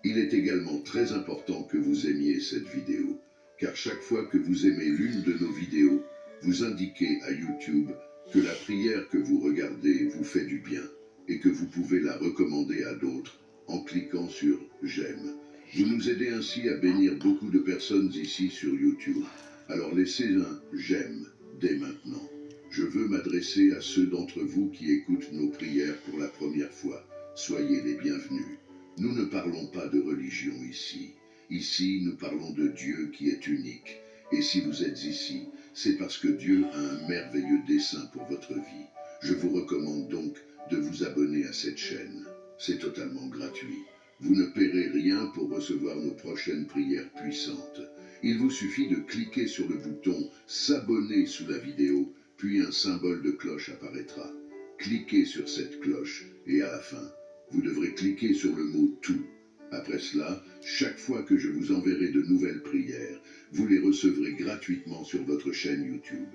Il est également très important que vous aimiez cette vidéo, car chaque fois que vous aimez l'une de nos vidéos, vous indiquez à YouTube que la prière que vous regardez vous fait du bien et que vous pouvez la recommander à d'autres en cliquant sur « J'aime ». Vous nous aidez ainsi à bénir beaucoup de personnes ici sur YouTube. Alors laissez un « J'aime » dès maintenant. Je veux m'adresser à ceux d'entre vous qui écoutent nos prières pour la première fois. Soyez les bienvenus. Nous ne parlons pas de religion ici. Ici, nous parlons de Dieu qui est unique. Et si vous êtes ici, c'est parce que Dieu a un merveilleux dessein pour votre vie. Je vous recommande donc de vous abonner à cette chaîne. C'est totalement gratuit. Vous ne paierez rien pour recevoir nos prochaines prières puissantes. Il vous suffit de cliquer sur le bouton « S'abonner » sous la vidéo, puis un symbole de cloche apparaîtra. Cliquez sur cette cloche et à la fin, vous devrez cliquer sur le mot « Tout ». Après cela, chaque fois que je vous enverrai de nouvelles prières, vous les recevrez gratuitement sur votre chaîne YouTube.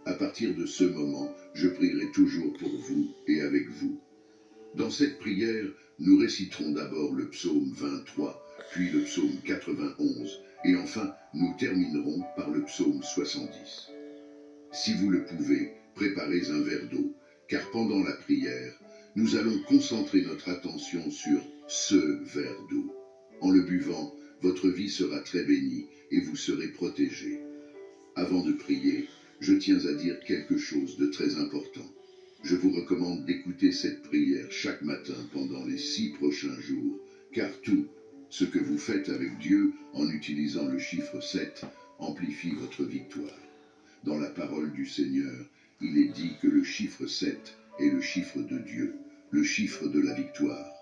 À partir de ce moment, je prierai toujours pour vous et avec vous. Dans cette prière, nous réciterons d'abord le psaume 23, puis le psaume 91, et enfin, nous terminerons par le psaume 70. Si vous le pouvez, préparez un verre d'eau, car pendant la prière, nous allons concentrer notre attention sur ce verre d'eau. En le buvant, votre vie sera très bénie et vous serez protégé. Avant de prier, je tiens à dire quelque chose de très important. Je vous recommande d'écouter cette prière chaque matin pendant les 6 prochains jours, car tout ce que vous faites avec Dieu en utilisant le chiffre 7 amplifie votre victoire. Dans la parole du Seigneur, il est dit que le chiffre 7 est le chiffre de Dieu, le chiffre de la victoire.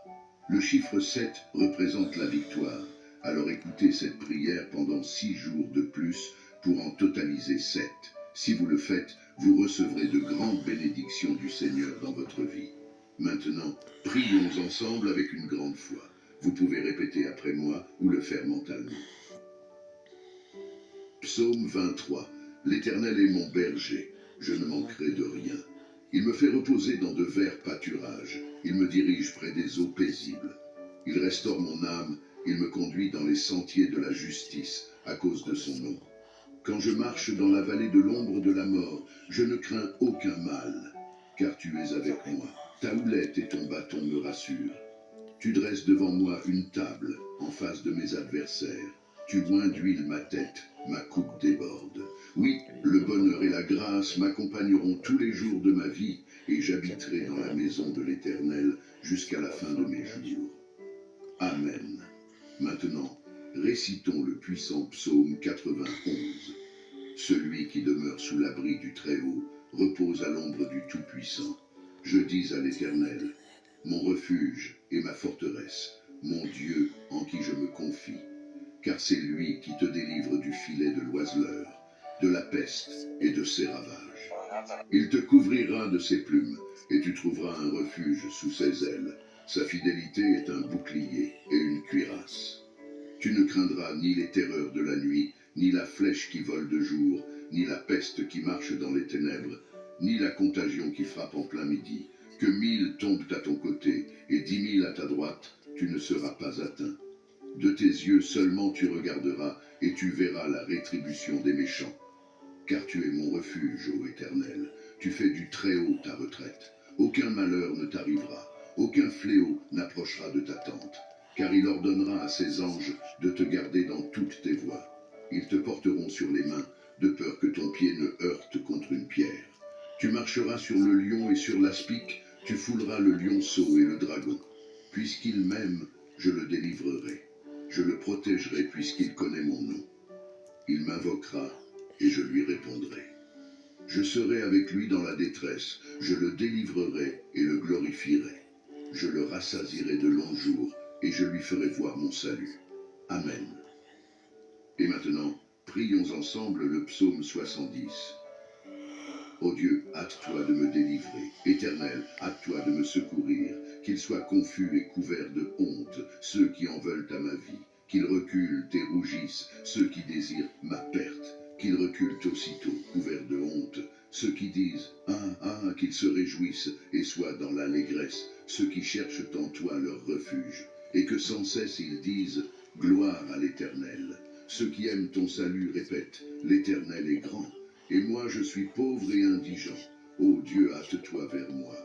Le chiffre 7 représente la victoire, alors écoutez cette prière pendant 6 jours de plus pour en totaliser 7. Si vous le faites, vous recevrez de grandes bénédictions du Seigneur dans votre vie. Maintenant, prions ensemble avec une grande foi. Vous pouvez répéter après moi ou le faire mentalement. Psaume 23. L'Éternel est mon berger, je ne manquerai de rien. Il me fait reposer dans de verts pâturages, il me dirige près des eaux paisibles. Il restaure mon âme Il me conduit dans les sentiers de la justice à cause de son nom. Quand je marche dans la vallée de l'ombre de la mort, je ne crains aucun mal, car tu es avec moi. Ta houlette et ton bâton me rassurent. Tu dresses devant moi une table en face de mes adversaires. Tu oins d'huile ma tête, ma coupe déborde. Oui, le bonheur et la grâce m'accompagneront tous les jours de ma vie, et j'habiterai dans la maison de l'Éternel jusqu'à la fin de mes jours. Amen. Maintenant, récitons le puissant psaume 91. Celui qui demeure sous l'abri du Très-Haut repose à l'ombre du Tout-Puissant. Je dis à l'Éternel, mon refuge et ma forteresse, mon Dieu en qui je me confie, car c'est lui qui te délivre du filet de l'oiseleur, de la peste et de ses ravages. Il te couvrira de ses plumes, et tu trouveras un refuge sous ses ailes. Sa fidélité est un bouclier et une cuirasse. Tu ne craindras ni les terreurs de la nuit, ni la flèche qui vole de jour, ni la peste qui marche dans les ténèbres, ni la contagion qui frappe en plein midi. Que 1000 tombent à ton côté et 10 000 à ta droite, tu ne seras pas atteint. De tes yeux seulement tu regarderas et tu verras la rétribution des méchants. Car tu es mon refuge, ô Éternel, tu fais du Très-Haut ta retraite. Aucun malheur ne t'arrivera, aucun fléau n'approchera de ta tente, car il ordonnera à ses anges de te garder dans toutes tes voies. Ils te porteront sur les mains, de peur que ton pied ne heurte contre une pierre. Tu marcheras sur le lion et sur l'aspic, tu fouleras le lionceau et le dragon. Puisqu'il m'aime, je le délivrerai. Je le protégerai puisqu'il connaît mon nom. Il m'invoquera et je lui répondrai. Je serai avec lui dans la détresse, je le délivrerai et le glorifierai. Je le rassasierai de longs jours et je lui ferai voir mon salut. Amen. Et maintenant, prions ensemble le psaume 70. Ô Dieu, hâte-toi de me délivrer. Éternel, hâte-toi de me secourir. Qu'ils soient confus et couverts de honte, ceux qui en veulent à ma vie. Qu'ils reculent et rougissent, ceux qui désirent ma perte. Qu'ils reculent aussitôt, couverts de honte, ceux qui disent « Ah, ah », qu'ils se réjouissent et soient dans l'allégresse, ceux qui cherchent en toi leur refuge. Et que sans cesse ils disent « Gloire à l'Éternel ». Ceux qui aiment ton salut répètent « L'Éternel est grand ». Et moi je suis pauvre et indigent. Ô Dieu, hâte-toi vers moi.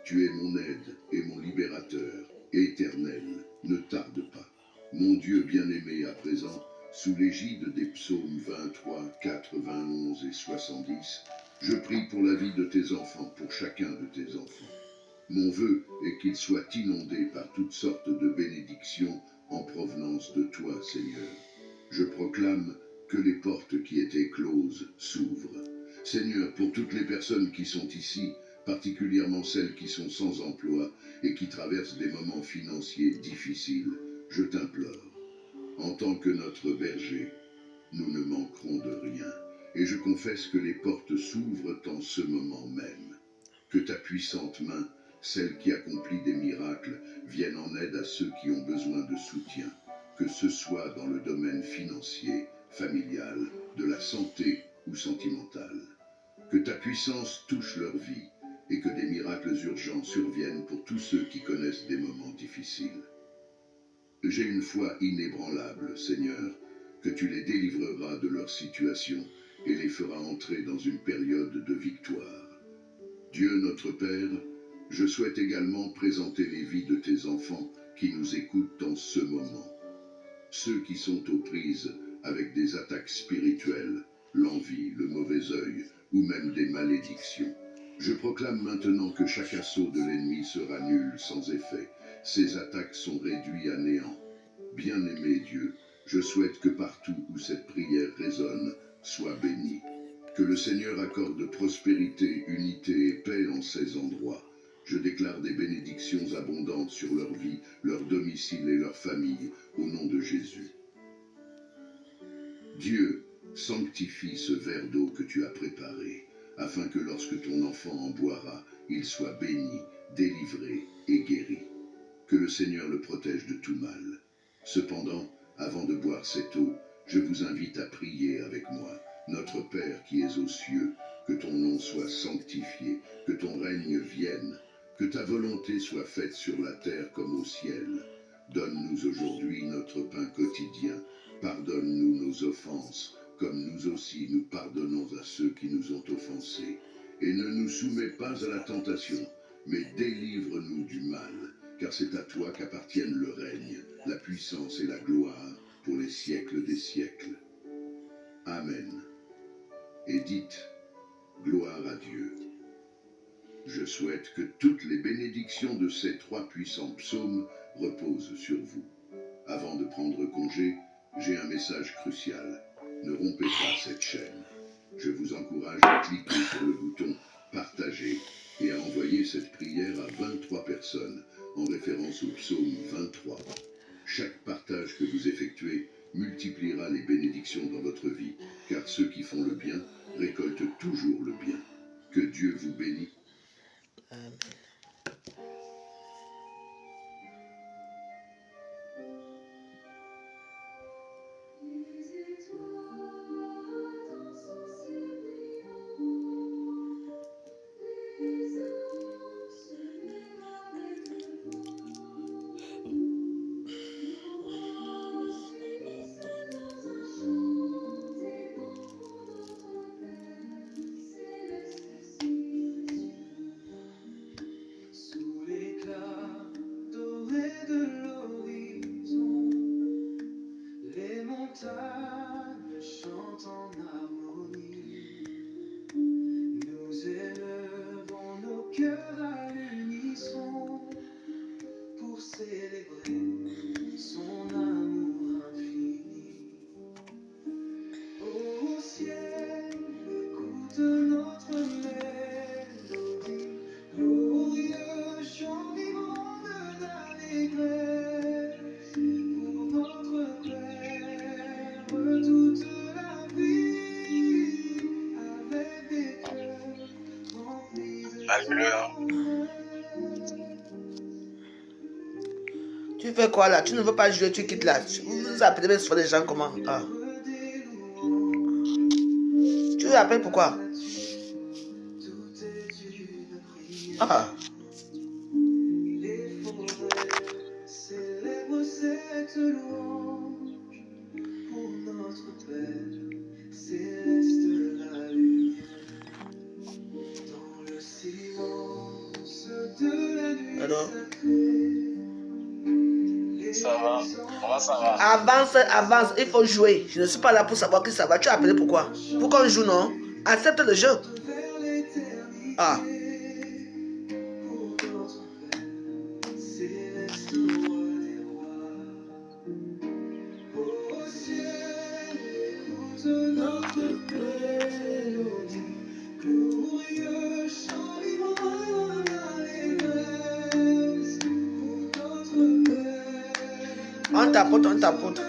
Tu es mon aide et mon libérateur. Éternel, ne tarde pas. Mon Dieu bien-aimé à présent, sous l'égide des psaumes 23, 91 et 70, je prie pour la vie de tes enfants, pour chacun de tes enfants. Mon vœu est qu'ils soient inondés par toutes sortes de bénédictions en provenance de toi, Seigneur. Je proclame que les portes qui étaient closes s'ouvrent. Seigneur, pour toutes les personnes qui sont ici, particulièrement celles qui sont sans emploi et qui traversent des moments financiers difficiles, je t'implore. En tant que notre berger, nous ne manquerons de rien. Et je confesse que les portes s'ouvrent en ce moment même. Que ta puissante main, celle qui accomplit des miracles, vienne en aide à ceux qui ont besoin de soutien. Que ce soit dans le domaine financier, familial, de la santé ou sentimental. Que ta puissance touche leur vie et que des miracles urgents surviennent pour tous ceux qui connaissent des moments difficiles. J'ai une foi inébranlable, Seigneur, que tu les délivreras de leur situation et les feras entrer dans une période de victoire. Dieu notre Père, je souhaite également présenter les vies de tes enfants qui nous écoutent en ce moment. Ceux qui sont aux prises avec des attaques spirituelles, l'envie, le mauvais œil ou même des malédictions. Je proclame maintenant que chaque assaut de l'ennemi sera nul sans effet. Ces attaques sont réduites à néant. Bien-aimé Dieu, je souhaite que partout où cette prière résonne, soit béni. Que le Seigneur accorde prospérité, unité et paix en ces endroits. Je déclare des bénédictions abondantes sur leur vie, leur domicile et leur famille, au nom de Jésus. Dieu, sanctifie ce verre d'eau que tu as préparé, afin que lorsque ton enfant en boira, il soit béni, délivré et guéri. Que le Seigneur le protège de tout mal. Cependant, avant de boire cette eau, je vous invite à prier avec moi. Notre Père qui es aux cieux, que ton nom soit sanctifié, que ton règne vienne, que ta volonté soit faite sur la terre comme au ciel. Donne-nous aujourd'hui notre pain quotidien. Pardonne-nous nos offenses, comme nous aussi nous pardonnons à ceux qui nous ont offensés. Et ne nous soumets pas à la tentation, mais délivre-nous du mal, car c'est à toi qu'appartiennent le règne, la puissance et la gloire, pour les siècles des siècles. Amen. Et dites, gloire à Dieu. Je souhaite que toutes les bénédictions de ces 3 puissants psaumes reposent sur vous. Avant de prendre congé, j'ai un message crucial. Ne rompez pas cette chaîne. Je vous encourage à cliquer sur le bouton « Partager » et à envoyer cette prière à 23 personnes, en référence au psaume 23. Chaque partage que vous effectuez multipliera les bénédictions dans votre vie, car ceux qui font le bien récoltent toujours le bien. Que Dieu vous bénisse. Amen. Chante en harmonie, nous élevons nos cœurs à l'unisson pour célébrer son amour infini. Au ciel, écoute notre mélodie, glorieux chant vibrant de l'allégresse pour notre Père toute la vie, avec des cœurs remplis de Alléluia. Tu fais quoi là? Tu ne veux pas jouer, tu quittes là. Vous appelez même sur les gens comment? Ah. Tu veux appeler pourquoi? Ah. les forêts célèbrent cette louange pour notre Père céleste la lumière. Dans le silence de la nuit Alors? Ça va? Comment ça va? Avance, avance, il faut jouer. Je ne suis pas là pour savoir qui ça va. Tu as appelé pourquoi? Pour qu'on joue, non? Accepte le jeu. vers l'éternité. Ah. Pour notre Père céleste roi des rois. Au ciel, écoute notre mélodie, glorieux chant vibrant d'allégresse pour notre Père. On tapote, on tapote.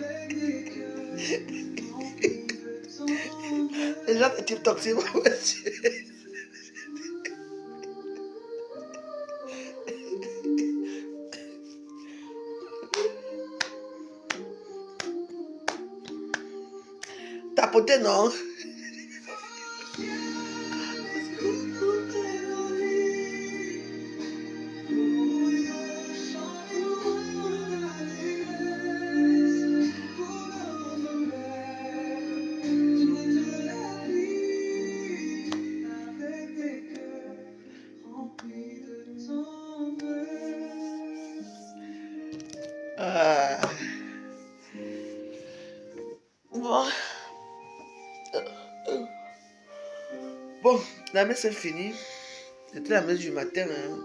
Avec des cœurs remplis de tendresse. Les gens de TikTok, c'est moi. Tapoter, non? Ah. Bon. Bon, la messe est finie. C'était la messe du matin. Hein.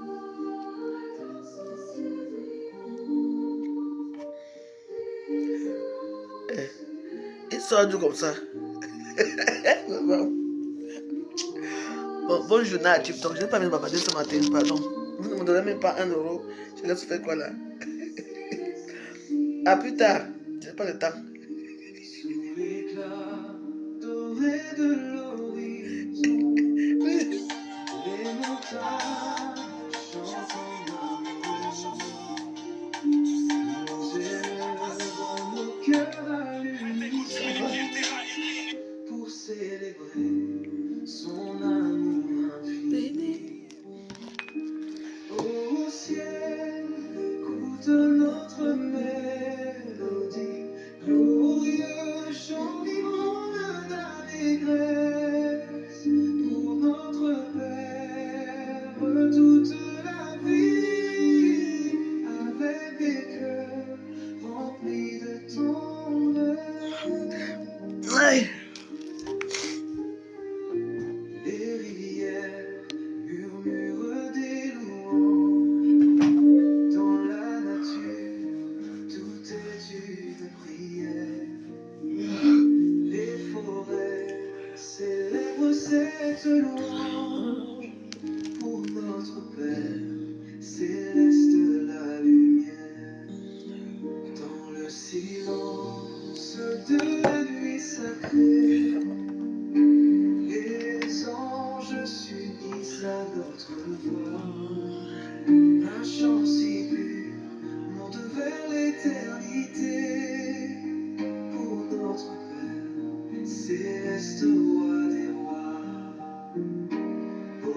Il sort du comme ça. Bon journée à TikTok. Je n'ai pas mis ma ce matin, pardon. Vous ne me donnez même pas 1 euro. Je laisse faire quoi là? À plus tard. Je n'ai pas le temps. Sous l'éclat doré de l'horizon, les montagnes chantent en harmonie. Nous élevons nos cœurs à l'unisson pour célébrer son amour infini. Au ciel, louange pour notre Père céleste, la lumière dans le silence de la nuit sacrée. Les anges s'unissent à notre voix. Un chant si pur monte vers l'éternité pour notre Père céleste, roi des rois. Au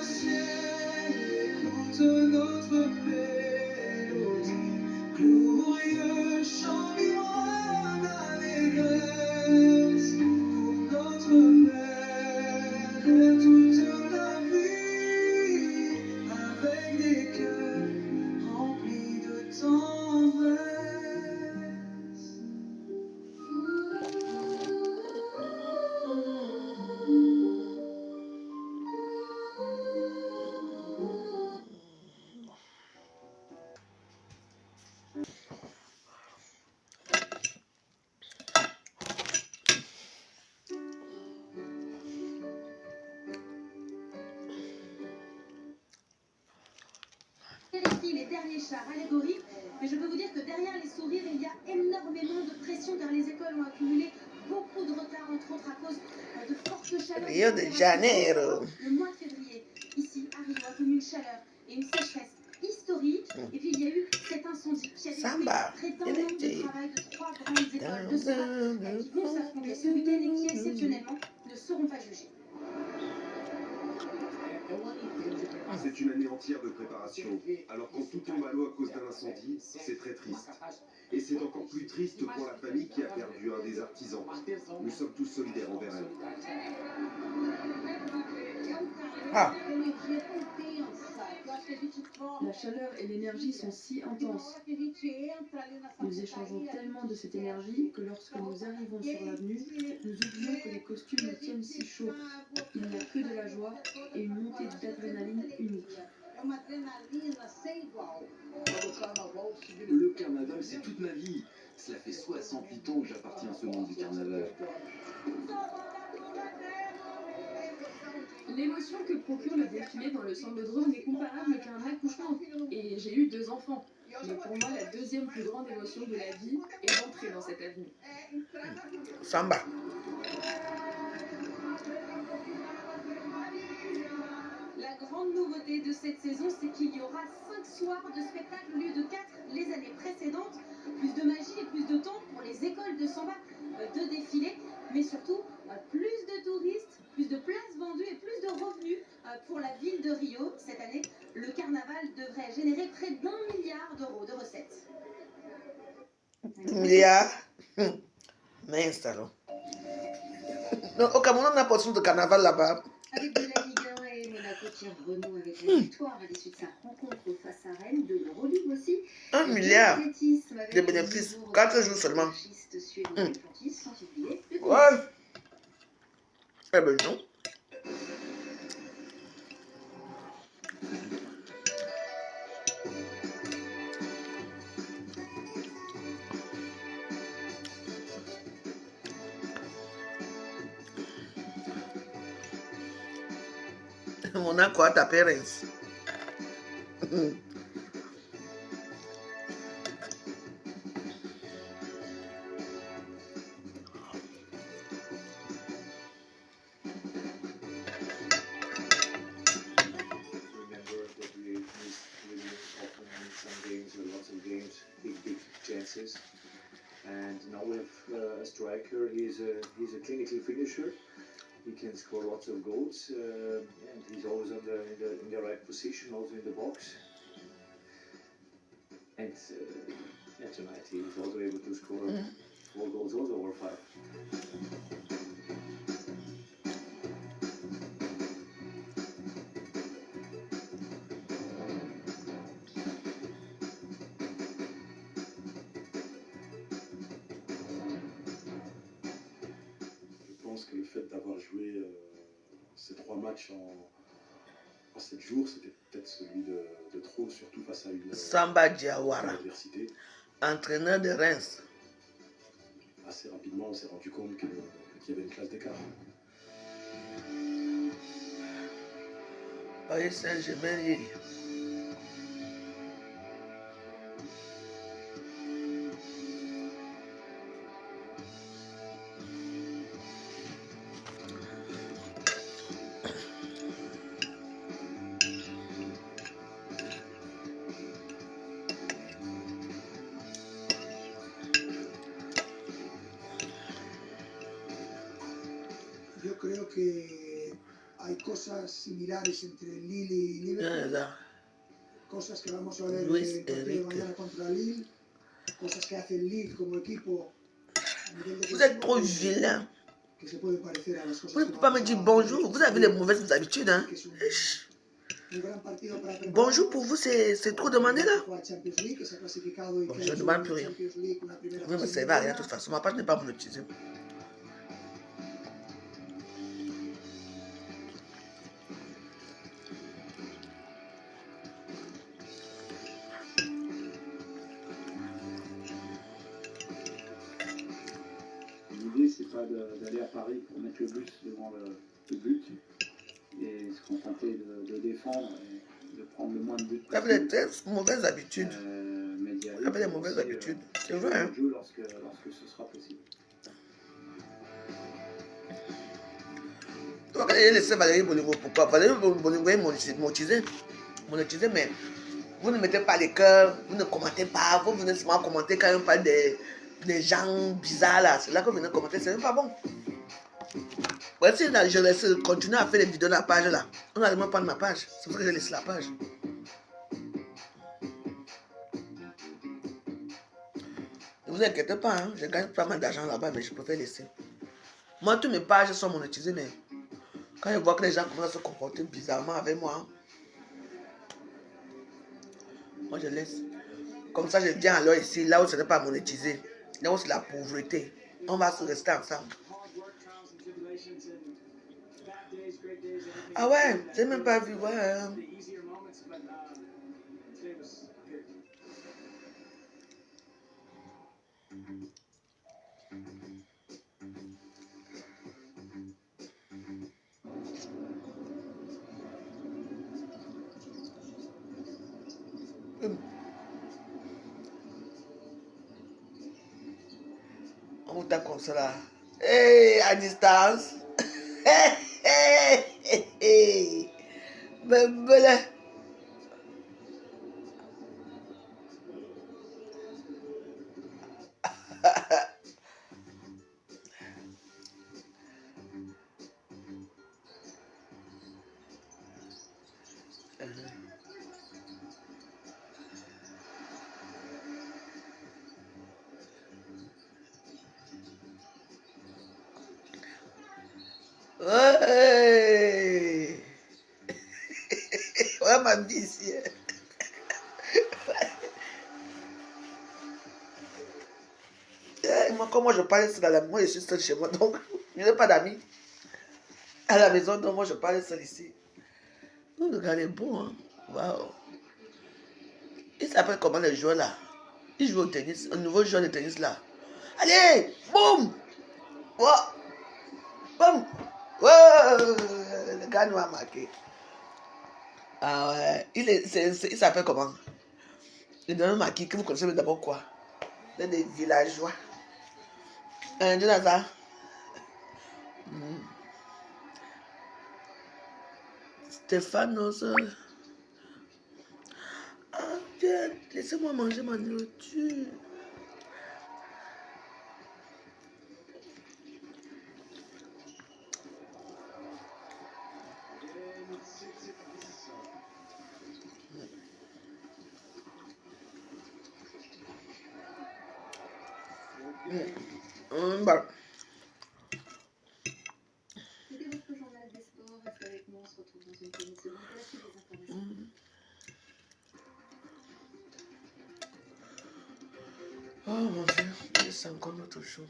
ciel, écoute notre mélodie, glorieux chant vibrant d'allégresse pour notre Père de toute la vie, avec des cœurs remplis de tendresse. Vérifie les derniers chars allégoriques, mais je peux vous dire que derrière les sourires, il y a énormément de pression car les écoles ont accumulé beaucoup de retard, entre autres à cause de fortes chaleurs. Rio de Janeiro. Le mois de février, ici, à Rio, a connu une chaleur et une sécheresse historique. Et puis il y a eu cet incendie qui a détruit Samba, près d'un an de électrique. travail de 3 grandes écoles de Samba qui vont s'affronter ce week-end et qui, exceptionnellement, ne seront pas jugées. C'est une année entière de préparation. Alors quand tout tombe à l'eau à cause d'un incendie, c'est très triste. Et c'est encore plus triste pour la famille qui a perdu un des artisans. Nous sommes tous solidaires envers elle. Ah, La chaleur et l'énergie sont si intenses. Nous échangeons tellement de cette énergie que lorsque nous arrivons sur l'avenue, nous oublions que les costumes nous tiennent si chaud. Il n'y a que de la joie et une montée d'adrénaline unique. Le carnaval, c'est toute ma vie. Cela fait 68 ans que j'appartiens à ce monde du carnaval. L'émotion que procure le défilé dans le Sambodrome n'est comparable qu'à un accouchement. Et j'ai eu 2 enfants. Mais pour moi, la deuxième plus grande émotion de la vie est d'entrer dans cette avenue. Samba. La grande nouveauté de cette saison, c'est qu'il y aura 5 soirs de spectacle au lieu de 4 les années précédentes. Plus de magie et plus de temps pour les écoles de samba de défiler, mais surtout plus de touristes, plus de places vendues et plus de revenus pour la ville de Rio. Cette année, le carnaval devrait générer près d'1 milliard d'euros de recettes. Milliard. Mais installons. Donc, au Cameroun, on a portion de carnaval là-bas. Avec de la Ligue 1 et Monaco qui renoue avec la victoire à l'issue de sa rencontre face à Rennes, de l'Euroleague aussi. 1 milliard de bénéfices. 4 jours seulement. Ouais. Eh ben non. Monaco a tapé Reims. Remember that we often miss some games, lots of games, big chances. And now we have a striker. He's a clinical finisher. He can score lots of goals, and he's always in the right position, also in the box. And tonight he was also able to score 4 goals, also over 5. Je pense que le fait d'avoir joué ces 3 matchs en 7 jours, c'était peut-être celui de trop, surtout face à une Samba Diawara, adversité. entraîneur de Reims. Assez rapidement, on s'est rendu compte qu'il y avait une classe d'écart. Paris Saint-Germain, Lille. Yo creo que hay cosas similares entre Lille y Liverpool. Cosas que vamos a ver en el partido de mañana contra Lille. Cosas que hace Lille como equipo. Vous êtes trop vilain. Que se pueden parecer a las cosas Vous ne pouvez pas me dire bonjour. Vous avez les mauvaises habitudes. Hein? Bonjour pour vous, c'est trop demandé là. Bon, je ne demande plus rien. Vous ne me servez à rien de toute façon. Ma page n'est pas monétisée. L'idée, c'est pas d'aller à Paris pour mettre le bus devant le but et se contenter de défendre et de prendre le moins de buts. Vous avez des très mauvaises habitudes. Vous avez des mauvaises habitudes. C'est vrai, hein? Lorsque ce sera possible. Vous allez laisser Valérie Bolingo. Pourquoi? Valérie Bolingo est monétisée, mais vous ne mettez pas les cœurs, vous ne commentez pas, vous venez seulement commenter quand on parle des gens bizarres là. C'est là que vous venez commenter, c'est même pas bon. Voici, là, je laisse continuer à faire les vidéos de la page là. On n'allait même prendre ma page, c'est pour ça que j'ai laissé la page. Ne vous inquiétez pas, hein? Je gagne pas mal d'argent là-bas, mais je préfère laisser. Moi, toutes mes pages sont monétisées, mais quand je vois que les gens commencent à se comporter bizarrement avec moi, moi je laisse. Comme ça, je viens alors ici, là où ce n'est pas monétisé, là où c'est la pauvreté. On va se rester ensemble. Ah ouais, j'ai même pas vu, ouais. On vous tape comme ça là. Hey, à distance. Hey, hey, hey, hey. Bébé. Ouais. Ouais, ma vie ici. Moi, comme moi, je parle seul à la maison, moi, je suis seul chez moi, donc je n'ai pas d'amis à la maison, donc moi, je parle seul ici. Le gars est bon, hein. Waouh. Il s'appelle comment le joueur là? Il joue au tennis, un nouveau joueur de tennis là. Allez, boum! Oh. Boum! Ouais, le gars nous a marqué. Ah ouais, il s'appelle comment? Il donne marqué que vous connaissez d'abord quoi? Des villageois. Jonathan. Stéphanos. Ah Dieu, laissez-moi manger ma nourriture. Bah. C'était votre journal des sports. Restez avec moi, on se retrouve dans une poignée de secondes. Voici des informations. Oh mon Dieu, c'est encore notre chose.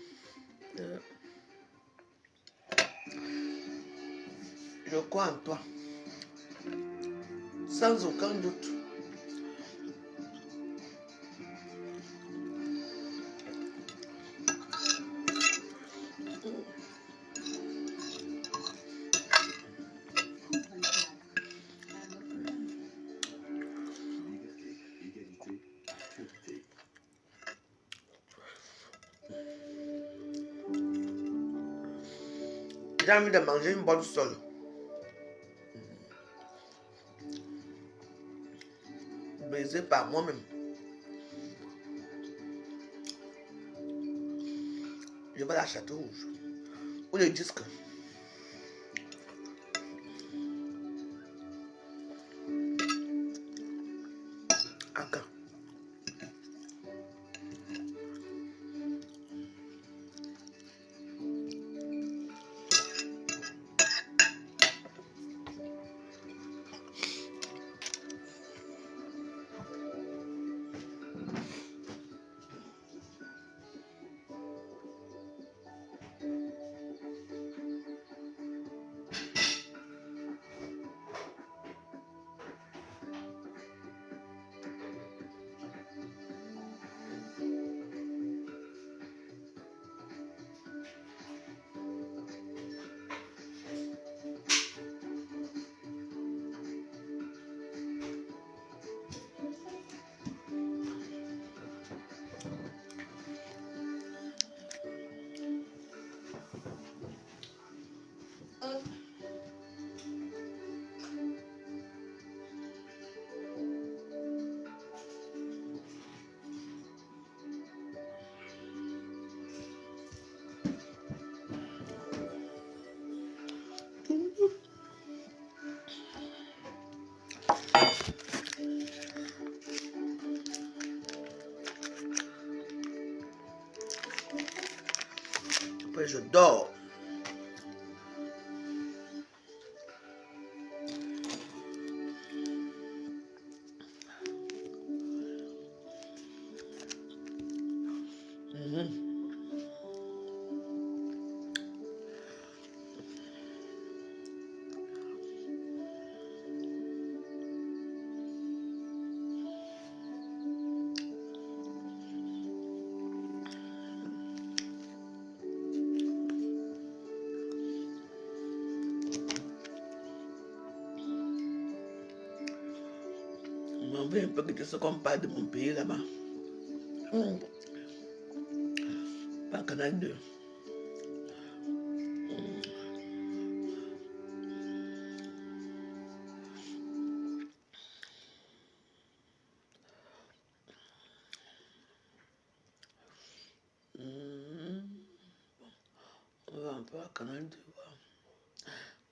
Je crois en toi. Sans aucun doute. J'ai envie de manger une bonne sole. Brisée par moi-même. Je vais à la Château Rouge. Ou le disque. Aka. Après, je dors. On veut un peu quitter ce qu'on parle de mon pays là-bas. Pas Canal 2. On va un peu à Canal 2.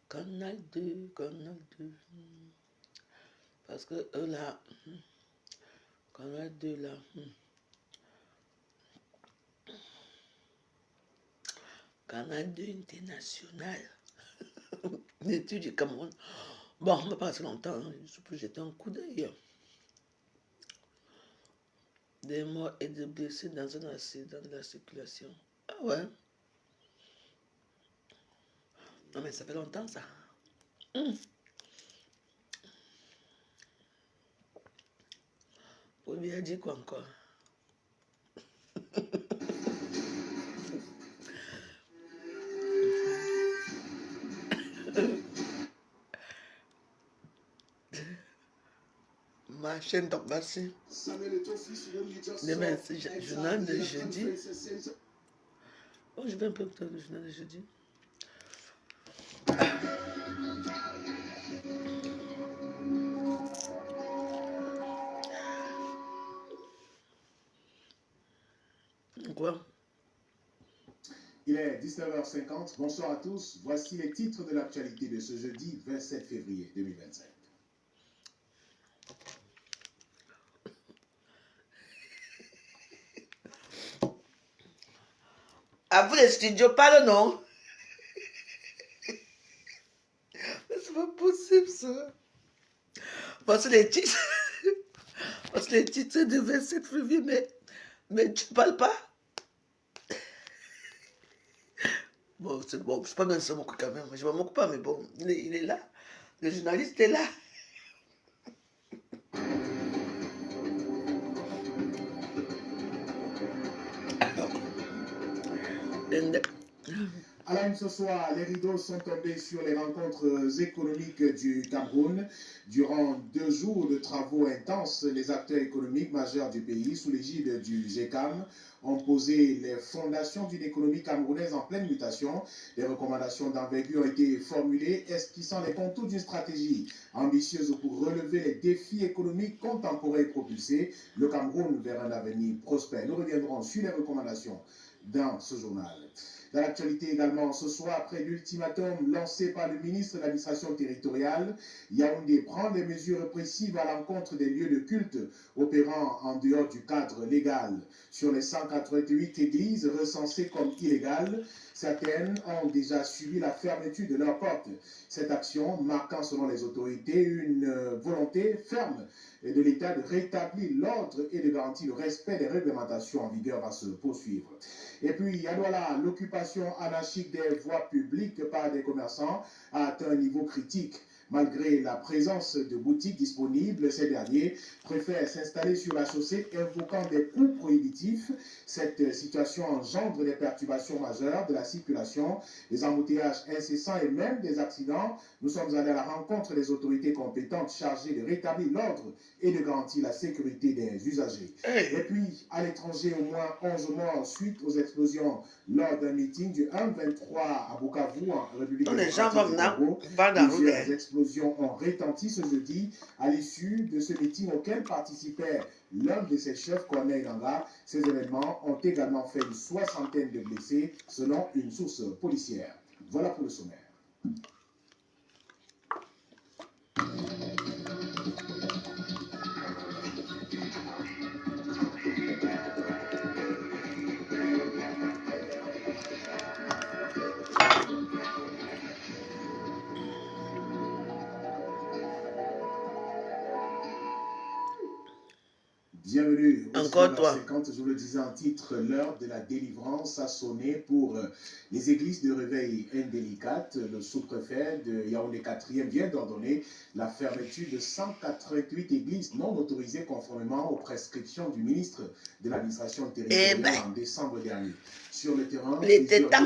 Canal 2, Canal 2. Parce que eux là, Canal 2 là, Canal 2 international, l'étude du Cameroun. Bon, on va pas passer longtemps, hein. Je peux jeter un coup d'œil. Des morts et des blessés dans un accident de la circulation. Ah ouais. Non mais ça fait longtemps ça. Vous lui avez dit quoi encore? Ma chaîne donc merci. Demain c'est journal de jeudi. Oh, je vais un peu plus tard le journal de jeudi. Quoi? Il est 19h50. Bonsoir à tous. Voici les titres de l'actualité de ce jeudi 27 février 2025. À vous les studios, parle non? C'est pas possible ça. Voici les titres. Voici les titres de 27 février, mais tu parles pas? Bon, c'est bon, c'est pas bien ça mon coup quand même. Je me moque pas, mais bon, il est là. Le journaliste est là. À la une ce soir, les rideaux sont tombés sur les rencontres économiques du Cameroun. Durant 2 jours de travaux intenses, les acteurs économiques majeurs du pays, sous l'égide du GECAM, ont posé les fondations d'une économie camerounaise en pleine mutation. Des recommandations d'envergure ont été formulées, esquissant les contours d'une stratégie ambitieuse pour relever les défis économiques contemporains et propulser le Cameroun vers un avenir prospère. Nous reviendrons sur les recommandations dans ce journal. Dans l'actualité également, ce soir, après l'ultimatum lancé par le ministre de l'administration territoriale, Yaoundé prend des mesures répressives à l'encontre des lieux de culte opérant en dehors du cadre légal. Sur les 188 églises recensées comme illégales, certaines ont déjà subi la fermeture de leurs portes. Cette action marquant, selon les autorités, une volonté ferme de l'État de rétablir l'ordre et de garantir le respect des réglementations en vigueur va se poursuivre. Et puis, à Douala, l'occupation anarchique des voies publiques par des commerçants a atteint un niveau critique. Malgré la présence de boutiques disponibles, ces derniers préfèrent s'installer sur la chaussée invoquant des coûts prohibitifs. Cette situation engendre des perturbations majeures de la circulation, des embouteillages incessants et même des accidents. Nous sommes allés à la rencontre des autorités compétentes chargées de rétablir l'ordre et de garantir la sécurité des usagers. Et puis, à l'étranger, au moins 11 morts suite aux explosions lors d'un meeting du 1-23 à Bukavu, en République démocratique du Congo. Plusieurs explosions ont retenti ce jeudi à l'issue de ce meeting auquel participait l'un de ses chefs, Corneille Nangaa. Ces événements ont également fait une soixantaine de blessés, selon une source policière. Voilà pour le sommaire. Bienvenue. Encore toi. 50, je le disais en titre, l'heure de la délivrance a sonné pour les églises de réveil indélicates. Le sous-préfet de Yaoundé 4e vient d'ordonner la fermeture de 188 églises non autorisées conformément aux prescriptions du ministre de l'administration territoriale en décembre dernier. Sur le terrain, les tétans,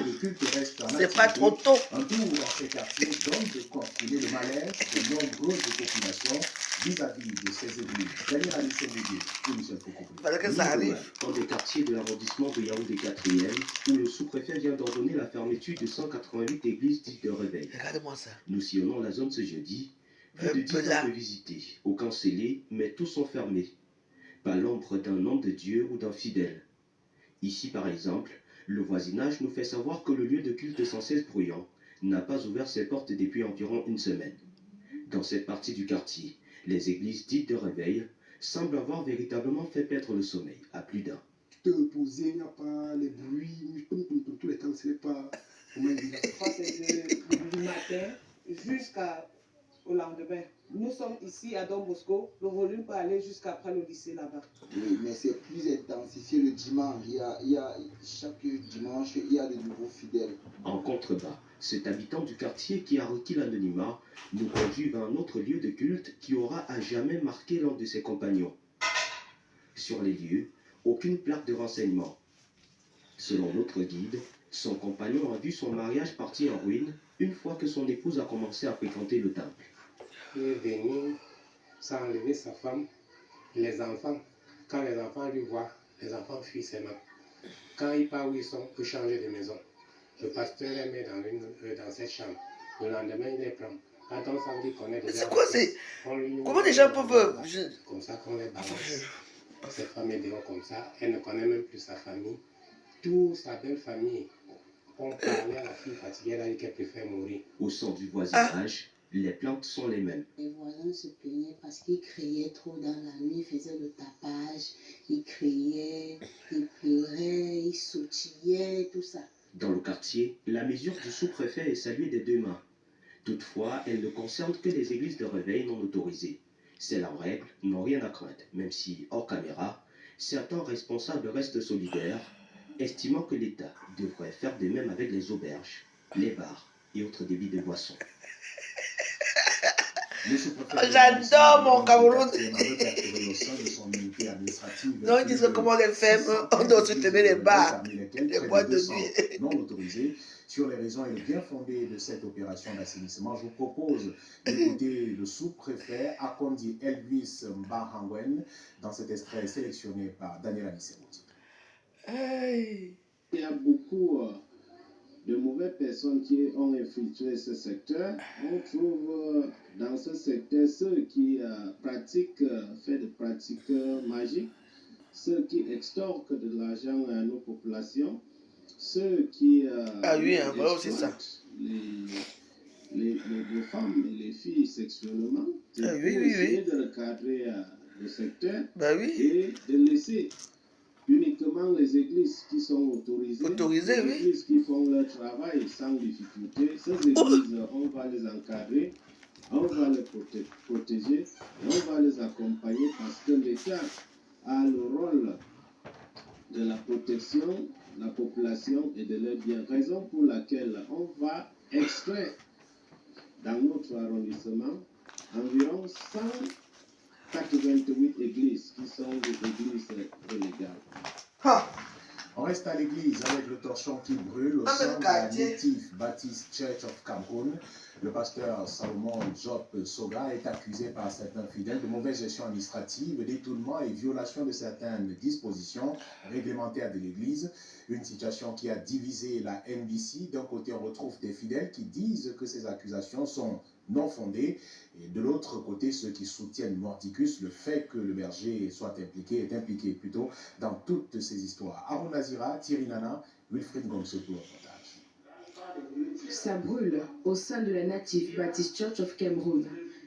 c'est pas trop tôt. Un tour dans ces quartiers donne de contrôler le malaise de nombreuses populations vis-à-vis de ces églises. Daniel Alissé-Médier et Michel Foucault. Parce que ça arrive. Dans des quartiers de l'arrondissement de Yaoundé 4e, où le sous-préfet vient d'ordonner la fermeture de 188 églises dites de réveil. Regardez-moi ça. Nous sillonnons la zone ce jeudi. Plus de 10 ans de visiter. Aucun scellé, mais tous sont fermés. Pas l'ombre d'un nom de Dieu ou d'un fidèle. Ici, par exemple, le voisinage nous fait savoir que le lieu de culte sans cesse bruyant n'a pas ouvert ses portes depuis environ une semaine. Dans cette partie du quartier, les églises dites de réveil semblent avoir véritablement fait perdre le sommeil à plus d'un. Te reposer, il n'y a pas les bruits, tous les temps, c'est pas... C'est du matin jusqu'au lendemain. Nous sommes ici à Don Bosco, le volume peut aller jusqu'après le lycée là-bas. Oui, mais c'est plus intensifié le dimanche. Chaque dimanche, il y a de nouveaux fidèles. En contrebas, cet habitant du quartier qui a requis l'anonymat nous conduit vers un autre lieu de culte qui aura à jamais marqué l'un de ses compagnons. Sur les lieux, aucune plaque de renseignement. Selon notre guide, son compagnon a vu son mariage partir en ruine une fois que son épouse a commencé à fréquenter le temple. Il est venu sans enlever sa femme, les enfants. Quand les enfants lui voient, les enfants fuient ses mains. Quand il part où ils sont, pour changer de maison. Le pasteur les met dans cette chambre. Le lendemain, il les prend. Quand on s'en dit qu'on est déjà... C'est quoi c'est... Comment les gens peuvent... Comme ça qu'on les balance. Cette femme est dehors comme ça. Elle ne connaît même plus sa famille. Toute sa belle famille. On parlait à la fille fatiguée, elle a dit qu'elle préfère mourir. Au sein du voisinage, les plaintes sont les mêmes. Les voisins se plaignaient parce qu'ils criaient trop dans la nuit, ils faisaient le tapage, ils criaient, ils pleuraient, ils sautillaient, tout ça. Dans le quartier, la mesure du sous-préfet est saluée des deux mains. Toutefois, elle ne concerne que les églises de réveil non autorisées. Celles en règle n'ont rien à craindre, même si, hors caméra, certains responsables restent solidaires, estimant que l'État devrait faire de même avec les auberges, les bars et autres débits de boissons. J'adore mon Cameroun. Non, ils disent comment les femmes, on doit soutenir les bars, les boîtes de nuit. Non autorisées. Sur les raisons et le bien fondé de cette opération d'assainissement, je vous propose d'écouter le sous-préfet Akondi Elvis Mbahangwen dans cet extrait sélectionné par Daniel Anisserouti. Hey. Il y a beaucoup de mauvaises personnes qui ont infiltré ce secteur. On trouve dans ce secteur ceux qui pratiquent, fait des pratiques magiques, ceux qui extorquent de l'argent à nos populations, ceux qui exploitent les femmes et les filles sexuellement. Il faut essayer de recadrer le secteur et de laisser uniquement les églises qui sont autorisées, les églises qui font leur travail sans difficulté. Ces églises, on va les encadrer, on va les protéger et on va les accompagner parce que l'État a le rôle de la protection de la population et de leurs biens. Raison pour laquelle on va extraire dans notre arrondissement environ 188 églises qui sont des églises illégales. On reste à l'église avec le torchon qui brûle au sein de la Native Baptist Church of Cameroon. Le pasteur Salomon Job Soga est accusé par certains fidèles de mauvaise gestion administrative, détournement et violation de certaines dispositions réglementaires de l'église. Une situation qui a divisé la NBC. D'un côté, on retrouve des fidèles qui disent que ces accusations sont non fondées. Et de l'autre côté, ceux qui soutiennent Mordicus, le fait que le berger soit impliqué, est impliqué plutôt dans toutes ces histoires. Arun Nazira, Thierry Nana, Wilfried Gomso pour le reportage. Ça brûle au sein de la Native Baptist Church of Cameroon.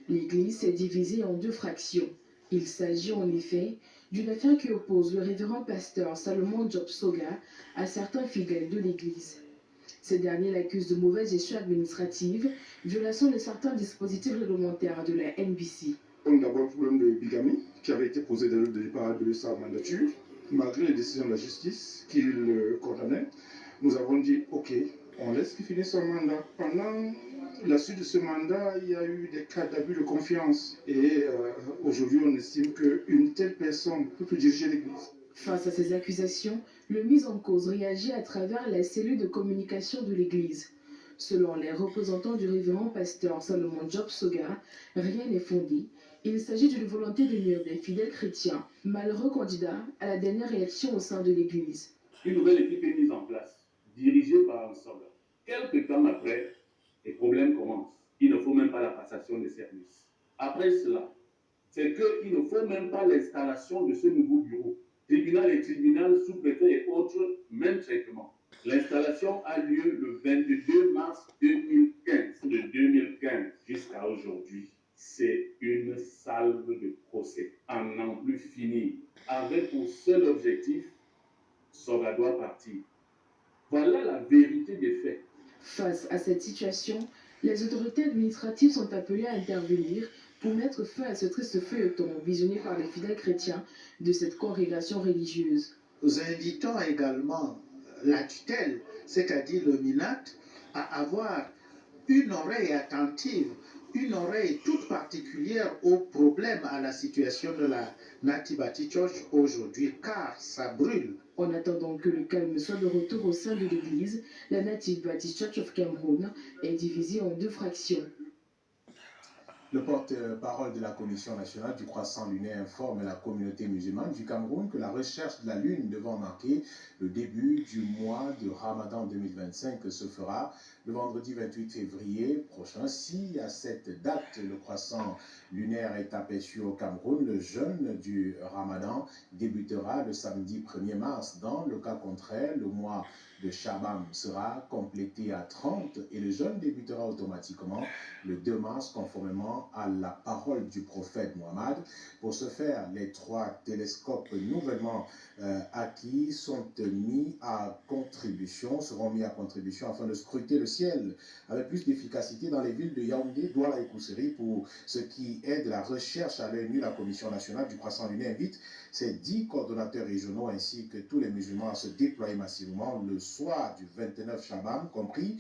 L'église est divisée en deux fractions. Il s'agit en effet d'une affaire qui oppose le révérend pasteur Salomon Job Soga à certains fidèles de l'église. Ces derniers l'accusent de mauvaise gestion administrative, violation de certains dispositifs réglementaires de la NBC. On a d'abord le problème de bigamie qui avait été posé dès le départ de sa mandature. Malgré les décisions de la justice qui le condamnaient, nous avons dit ok, on laisse qu'il finisse son mandat. Pendant la suite de ce mandat, il y a eu des cas d'abus de confiance. Et aujourd'hui, on estime qu'une telle personne peut plus diriger l'Église. Face à ces accusations, le mis en cause réagit à travers la cellule de communication de l'Église. Selon les représentants du révérend pasteur Salomon Job Soga, rien n'est fondé. Il s'agit d'une volonté de nuire des fidèles chrétiens, malheureux candidats à la dernière élection au sein de l'Église. Une nouvelle équipe est mise en place, dirigée par un soldat. Quelques temps après, les problèmes commencent. Il ne faut même pas la passation des services. Après cela, c'est qu'il ne faut même pas l'installation de ce nouveau bureau. Tribunal et tribunal, sous-préfet et autres, même traitement. L'installation a lieu le 22 mars 2015. De 2015 jusqu'à aujourd'hui, c'est une salve de procès. À n'en plus finir, avec pour seul objectif, Soga doit partir. Voilà la vérité des faits. Face à cette situation, les autorités administratives sont appelées à intervenir pour mettre fin à ce triste feuilleton visionné par les fidèles chrétiens de cette congrégation religieuse. Nous invitons également la tutelle, c'est-à-dire le MINAT, à avoir une oreille attentive, une oreille toute particulière aux problèmes, à la situation de la Native Baptist Church aujourd'hui, car ça brûle. En attendant que le calme soit de retour au sein de l'Église, la Native Baptist Church of Cameroon est divisée en deux fractions. Le porte-parole de la Commission nationale du croissant lunaire informe la communauté musulmane du Cameroun que la recherche de la lune devant marquer le début du mois de Ramadan 2025 se fera le vendredi 28 février prochain. Si à cette date le croissant lunaire est aperçu au Cameroun, le jeûne du Ramadan débutera le samedi 1er mars. Dans le cas contraire, le mois de Shaban sera complété à 30 et le jeûne débutera automatiquement le 2 mars conformément à la parole du prophète Mohammed. Pour ce faire, les 3 télescopes nouvellement acquis seront mis à contribution afin de scruter le ciel avec plus d'efficacité dans les villes de Yaoundé, Douala et Kousseri. Pour ce qui est de la recherche à l'œil nu, la Commission nationale du croissant lunaire invite ses 10 coordonnateurs régionaux ainsi que tous les musulmans à se déployer massivement le soir du 29 Shaban compris,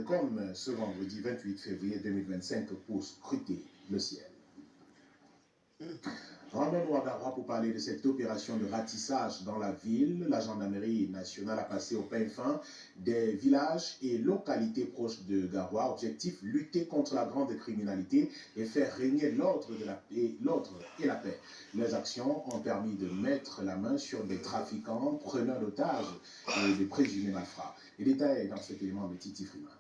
comme ce vendredi 28 février 2025 pour scruter le ciel. Rendons-nous à Garoua pour parler de cette opération de ratissage dans la ville. La gendarmerie nationale a passé au peigne fin des villages et localités proches de Garoua. Objectif, lutter contre la grande criminalité et faire régner l'ordre et la paix. Les actions ont permis de mettre la main sur des trafiquants, preneurs d'otages et de présumés malfrats. Les détails dans cet élément de Titi Freeman.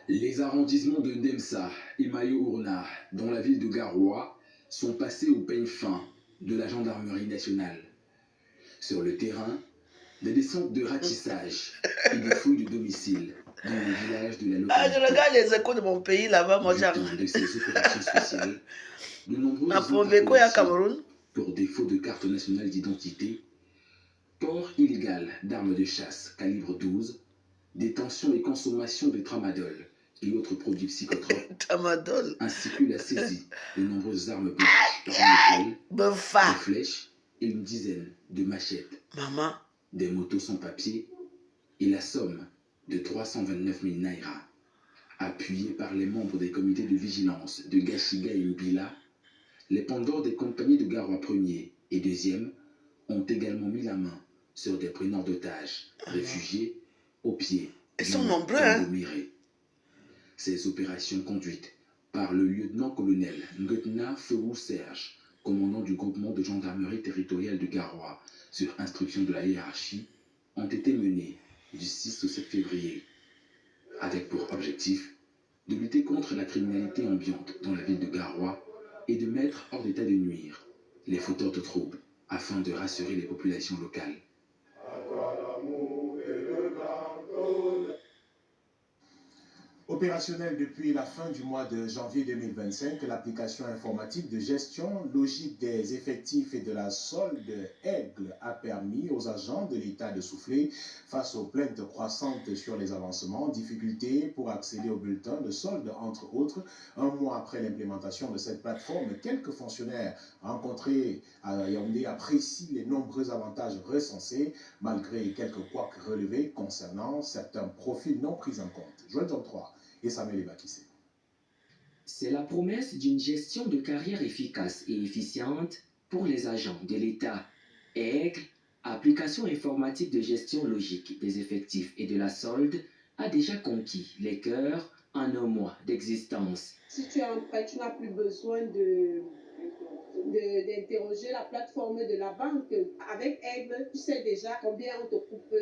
Les arrondissements de Ndemsa et Mayo-Ourna, dans la ville de Garoua, sont passés au peigne fin de la gendarmerie nationale. Sur le terrain, des descentes de ratissage et des fouilles de domicile dans les villages de la localité. Ah, je regarde les échos de mon pays là-bas, moi j'arrive. De ces opérations spéciales, de nombreux pour défaut de carte nationale d'identité, port illégal d'armes de chasse calibre 12, détention et consommation de tramadol et autres produits psychotropes, ainsi que la saisie de nombreuses armes blanches, des flèches et une dizaine de machettes, des motos sans papier et la somme de 329 000 naira. Appuyés par les membres des comités de vigilance de Gashiga et Mbila, les pendants des compagnies de Garoua 1er et 2e ont également mis la main sur des preneurs d'otages réfugiés au pied. Ils sont nombreux, hein? Ces opérations conduites par le lieutenant-colonel Ngotna Feou Serge, commandant du groupement de gendarmerie territoriale de Garoua, sur instruction de la hiérarchie, ont été menées du 6 au 7 février, avec pour objectif de lutter contre la criminalité ambiante dans la ville de Garoua et de mettre hors d'état de nuire les fauteurs de troubles afin de rassurer les populations locales. Opérationnelle depuis la fin du mois de janvier 2025, l'application informatique de gestion logique des effectifs et de la solde Aigle a permis aux agents de l'État de souffler face aux plaintes croissantes sur les avancements, difficultés pour accéder au bulletin de solde, entre autres. Un mois après l'implémentation de cette plateforme, quelques fonctionnaires rencontrés à Yaoundé apprécient les nombreux avantages recensés, malgré quelques couacs relevés concernant certains profils non pris en compte. Joël Tom 3 et Samuel Ebakissé. C'est la promesse d'une gestion de carrière efficace et efficiente pour les agents de l'État. Aigle, application informatique de gestion logique des effectifs et de la solde, a déjà conquis les cœurs en un mois d'existence. Si tu as un prêt, tu n'as plus besoin d'interroger la plateforme de la banque. Avec Aigle, tu sais déjà combien on te coupe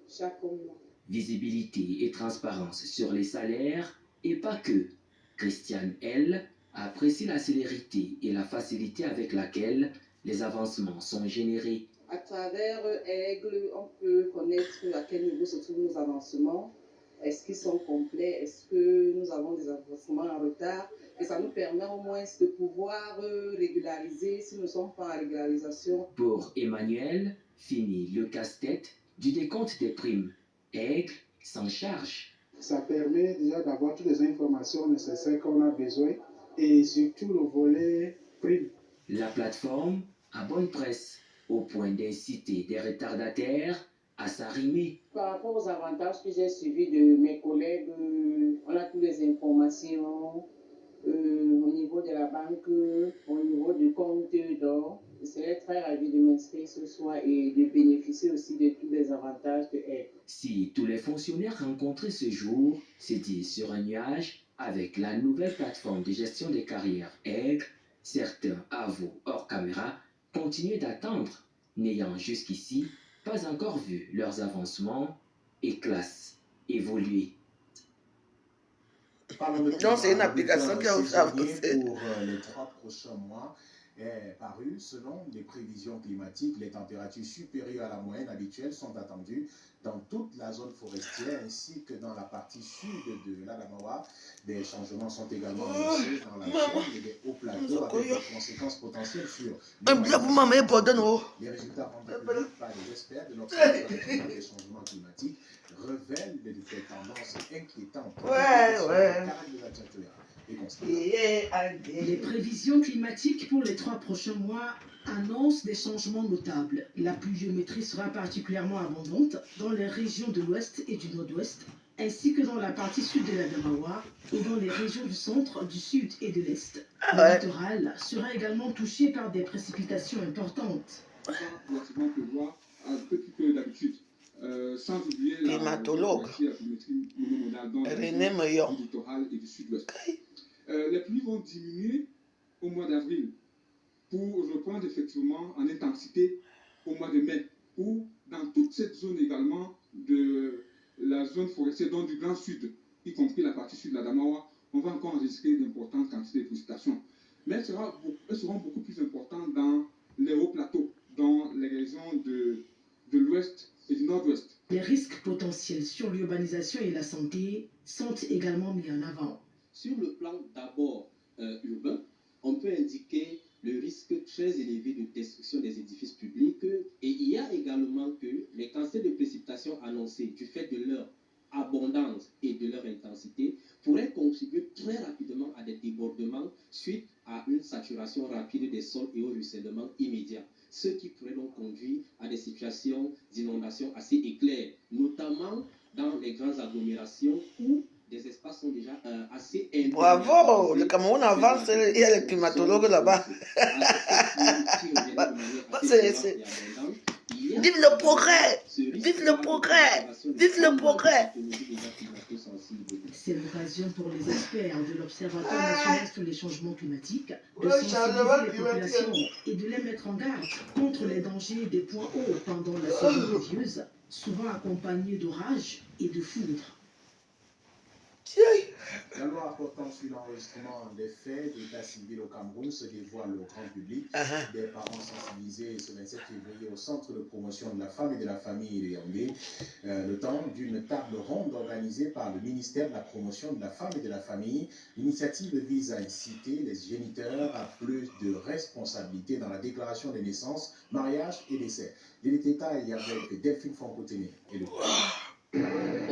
chaque mois. Visibilité et transparence sur les salaires, et pas que. Christiane, elle, apprécie la célérité et la facilité avec laquelle les avancements sont générés. À travers Aigle, on peut connaître à quel niveau se trouvent nos avancements. Est-ce qu'ils sont complets? Est-ce que nous avons des avancements en retard? Et ça nous permet au moins de pouvoir régulariser si nous ne sommes pas en régularisation. Pour Emmanuel, fini le casse-tête du décompte des primes. Aigle s'en charge. Ça permet déjà d'avoir toutes les informations nécessaires qu'on a besoin et surtout le volet prime. La plateforme a bonne presse au point d'inciter des retardataires à s'arrimer. Par rapport aux avantages que j'ai suivis de mes collègues, on a toutes les informations au niveau de la banque, au niveau du compte d'or. Je serais très ravi de m'inscrire ce soir et de bénéficier aussi de tous les avantages de Aigle. Si tous les fonctionnaires rencontrés ce jour se disent sur un nuage avec la nouvelle plateforme de gestion des carrières Aigle, certains avouent hors caméra continuer d'attendre, n'ayant jusqu'ici pas encore vu leurs avancements et classes évoluer. Non, c'est une application qui a avancé. Pour les 3 prochains mois est paru. Selon les prévisions climatiques, les températures supérieures à la moyenne habituelle sont attendues dans toute la zone forestière ainsi que dans la partie sud de l'Adamawa. Des changements sont également annoncés dans la chaîne et des hauts plateaux avec des conséquences potentielles sur les résultats rendus publics par les experts de l'Observatoire des changements climatiques révèlent des tendances inquiétantes. Les prévisions climatiques pour les 3 prochains mois annonce des changements notables. La pluviométrie sera particulièrement abondante dans les régions de l'ouest et du nord-ouest, ainsi que dans la partie sud de l'Adamawa et dans les régions du centre, du sud et de l'est. Le littoral sera également touché par des précipitations importantes. Relativement pleuvoir un petit peu d'habitude. Sans oublier la pluviométrie monomodale dans le littoral et du sud-ouest. Les pluies vont diminuer au mois d'avril pour reprendre effectivement en intensité au mois de mai, ou dans toute cette zone également de la zone forestière, donc du Grand Sud, y compris la partie sud de l'Adamawa, on va encore enregistrer d'importantes quantités de précipitations. Mais elles seront beaucoup plus importantes dans les hauts plateaux, dans les régions de l'ouest et du nord-ouest. Les risques potentiels sur l'urbanisation et la santé sont également mis en avant. Sur le plan d'abord urbain, on peut indiquer le risque très élevé de destruction des édifices publics, et il y a également que les quantités de précipitations annoncées du fait de leur abondance et de leur intensité pourraient contribuer très rapidement à des débordements suite à une saturation rapide des sols et au ruissellement immédiat, ce qui pourrait donc conduire à des situations d'inondation assez éclairs, notamment dans les grandes agglomérations où des espaces sont déjà assez importants. Bravo, le Cameroun avance, il y a les climatologues là-bas. Vive le progrès, vive le progrès, vive le progrès. C'est l'occasion pour les experts de l'Observatoire national sur les changements climatiques de sensibiliser les populations et de les mettre en garde contre les dangers des points hauts pendant la saison pluvieuse, souvent accompagnés d'orages et de foudres. La loi portant sur l'enregistrement des faits d'état civil au Cameroun se dévoile au grand public. Des parents sensibilisés ce 27 février au Centre de promotion de la femme et de la famille de Yaoundé, le temps d'une table ronde organisée par le ministère de la promotion de la femme et de la famille. L'initiative vise à inciter les géniteurs à plus de responsabilité dans la déclaration des naissances, mariages et décès. Les détails avec Delphine Foncotené et le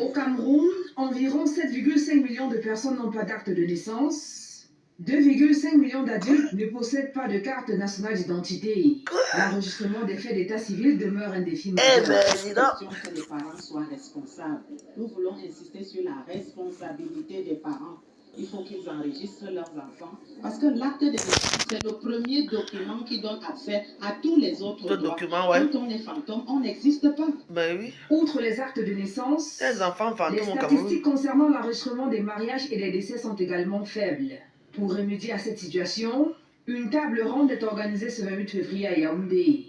Au Cameroun, environ 7,5 millions de personnes n'ont pas d'acte de naissance. 2,5 millions d'adultes ne possèdent pas de carte nationale d'identité. L'enregistrement des faits d'état civil demeure indéfini. C'est question que les parents soient responsables. Nous voulons insister sur la responsabilité des parents. Il faut qu'ils enregistrent leurs enfants. Parce que l'acte de naissance, c'est le premier document qui donne accès à tous les autres droits. Quand on est fantôme, on n'existe pas. Ben oui. Outre les actes de naissance, les statistiques concernant l'enregistrement des mariages et des décès sont également faibles. Pour remédier à cette situation, une table ronde est organisée ce 28 février à Yaoundé.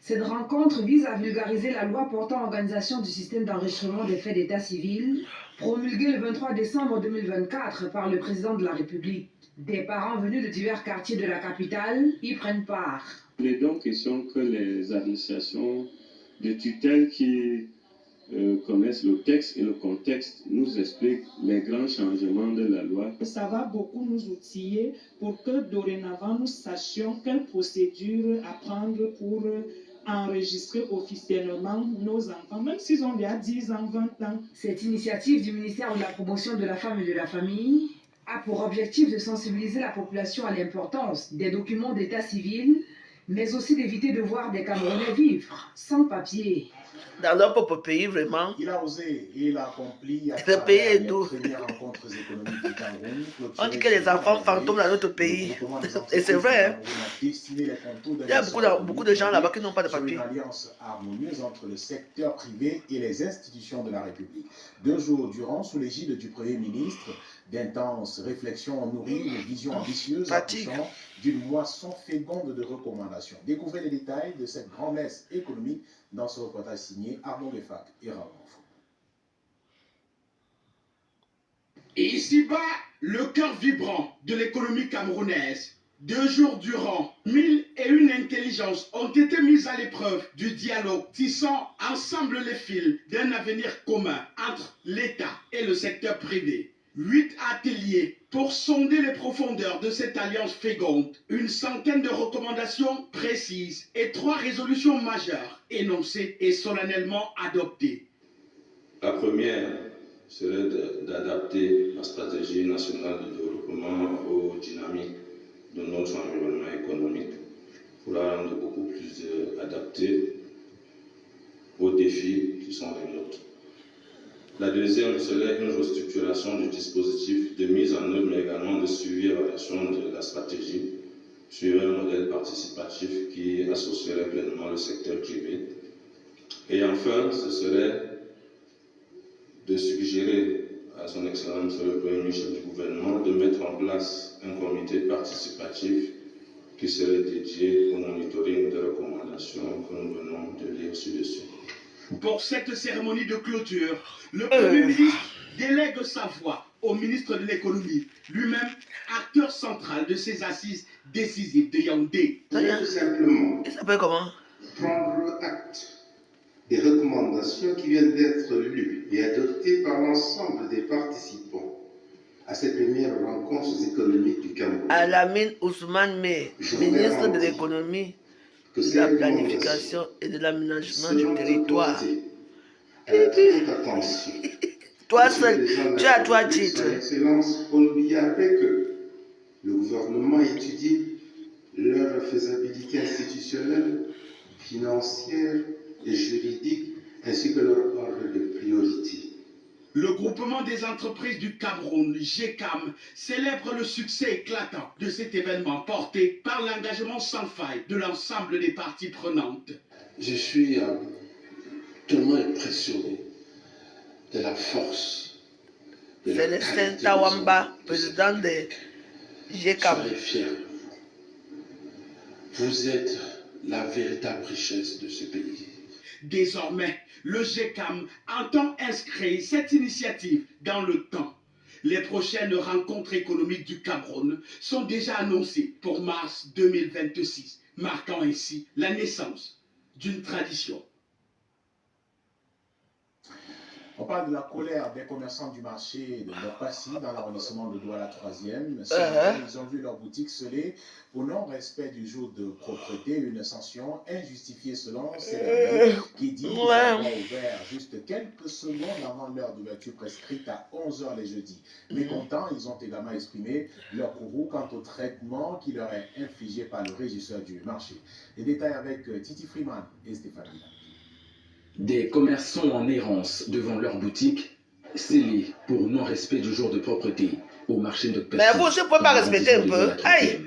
Cette rencontre vise à vulgariser la loi portant organisation du système d'enregistrement des faits d'état civil, promulguée le 23 décembre 2024 par le président de la République. Des parents venus de divers quartiers de la capitale y prennent part. Il est donc question que les administrations de tutelle qui connaissent le texte et le contexte nous expliquent les grands changements de la loi. Ça va beaucoup nous outiller pour que dorénavant nous sachions quelle procédure à prendre pour enregistrer officiellement nos enfants, même s'ils ont déjà 10 ans, 20 ans. Cette initiative du ministère de la Promotion de la Femme et de la Famille a pour objectif de sensibiliser la population à l'importance des documents d'état civil, mais aussi d'éviter de voir des Camerounais vivre sans papier. Dans leur propre pays, vraiment. Il a osé et il a accompli le pays est doux. Rencontres économiques du Cameroun. On dit que les enfants fantômes dans notre pays. Et c'est vrai. Hein? Il y a beaucoup de gens là-bas qui n'ont pas de papier. Une alliance harmonieuse entre le secteur privé et les institutions de la République. 2 jours durant, sous l'égide du Premier ministre, d'intenses réflexions ont nourri une vision ambitieuse accouchant d'une moisson féconde de recommandations. Découvrez les détails de cette grand-messe économique dans ce reportage signé Arnaud Lefac et Raoul. Et ici-bas, le cœur vibrant de l'économie camerounaise. 2 jours durant, 1001 intelligences ont été mises à l'épreuve du dialogue, tissant ensemble les fils d'un avenir commun entre l'État et le secteur privé. 8 ateliers pour sonder les profondeurs de cette alliance féconde, une centaine de recommandations précises et 3 résolutions majeures énoncées et solennellement adoptées. La première serait d'adapter la stratégie nationale de développement aux dynamiques de notre environnement économique. pour la rendre beaucoup plus adaptée aux défis qui sont les nôtres. La deuxième serait une restructuration du dispositif de mise en œuvre, mais également de suivi et évaluation de la stratégie sur un modèle participatif qui associerait pleinement le secteur privé. Et enfin, ce serait de suggérer à son Excellence le Premier ministre du gouvernement de mettre en place un comité participatif qui serait dédié au monitoring des recommandations que nous venons de lire ci-dessus. Pour cette cérémonie de clôture, le Premier ministre délègue sa voix au ministre de l'économie, lui-même acteur central de ces assises décisives de Yaoundé. Tout simplement, il s'appelle comment? Prendre acte des recommandations qui viennent d'être lues et adoptées par l'ensemble des participants à cette première rencontre économique du Cameroun. Alamine Ousmane Meh, ministre de l'économie, de la planification et de l'aménagement du territoire. Toi seul, tu as trois titres. Son Excellence Paul après que le gouvernement étudie leur faisabilité institutionnelle, financière et juridique, ainsi que leur ordre de priorité. Le groupement des entreprises du Cameroun, GECAM, célèbre le succès éclatant de cet événement porté par l'engagement sans faille de l'ensemble des parties prenantes. Je suis tellement impressionné de la force. Célestin Tawamba, président de GECAM. Soyez fiers. Vous êtes la véritable richesse de ce pays. Désormais, le GECAM entend inscrire cette initiative dans le temps. Les prochaines rencontres économiques du Cameroun sont déjà annoncées pour mars 2026, marquant ainsi la naissance d'une tradition. On parle de la colère des commerçants du marché de Bopassi dans l'arrondissement de Douala 3e. Ils ont vu leur boutique scellée au non-respect du jour de propreté, une sanction injustifiée selon ces derniers qui dit qu'ils ont ouvert juste quelques secondes avant l'heure d'ouverture prescrite à 11h les jeudis. Mécontents, ils ont également exprimé leur courroux quant au traitement qui leur est infligé par le régisseur du marché. Les détails avec Titi Freeman et Stéphane Villa. Des commerçants en errance devant leur boutique, scellés pour non-respect du jour de propreté au marché de Pessin. Mais vous ne pouvez pas respecter un peu. Aïe.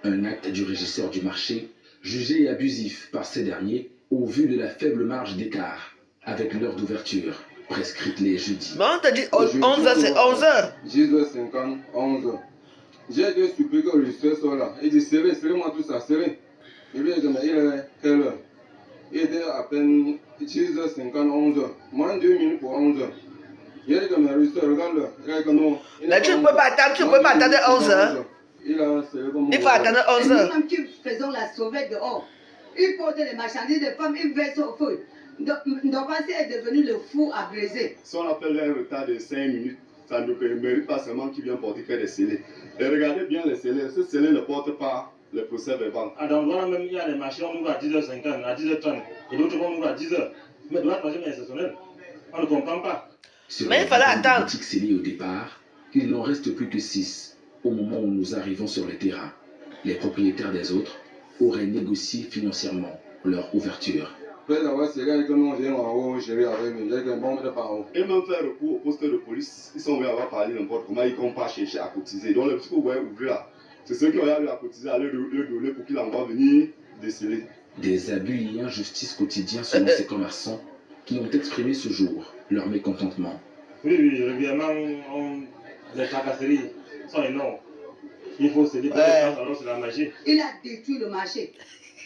Un acte du régisseur du marché, jugé abusif par ces derniers au vu de la faible marge d'écart avec l'heure d'ouverture, prescrite les jeudis. Mais on te dit 11h, c'est 11h. 10h50, 11h. J'ai été suppliqué au régisseur soit là. Il dit serrez-moi tout ça, serrez. Il lui a dit, mais il est quelle heure? Il était à peine 10h50, 11h. Moins 2 minutes pour 11h. Il a dit que mes régisseurs, regarde-le. Mais tu ne peux pas attendre, tu ne peux pas attendre 11h. Il faut attendre 11h. Même qui faisons la sauvette dehors. Il porte les marchandises des femmes, il verse au feu. Ndopansi est devenu le fou à briser. Si on appelle un retard de 5 minutes, ça ne mérite pas seulement qu'il vient porter que des scellés. Et regardez bien les scellés. Ce scellé ne porte pas le procès verbal. Dans le même, il y a des marchés, on ouvre à 10h50, à 10h30. Et d'autres, on ouvre à 10h. Mais de la troisième est exceptionnelle. On ne comprend pas. Mais il fallait attendre. Boutiques scellées au départ, il n'en reste plus que 6 au moment où nous arrivons sur le terrain. Les propriétaires des autres auraient négocié financièrement leur ouverture. Après avoir serré avec nous, on vient en haut, gérer avec nous, j'ai un bon de par haut. Et même faire recours au poste de police, ils sont venus avoir parlé n'importe comment, ils ne comptent pas chercher à cotiser. Donc le petit coup, vous voyez, ouvrir là. C'est ceux qui ont eu à cotiser à le donner pour qu'il envoie venir déceler. Des abus et injustices quotidiens selon ces commerçants qui ont exprimé ce jour leur mécontentement. Oui, régulièrement, les tracasseries sont énormes. Il faut se dire que c'est la magie. Il a détruit le marché.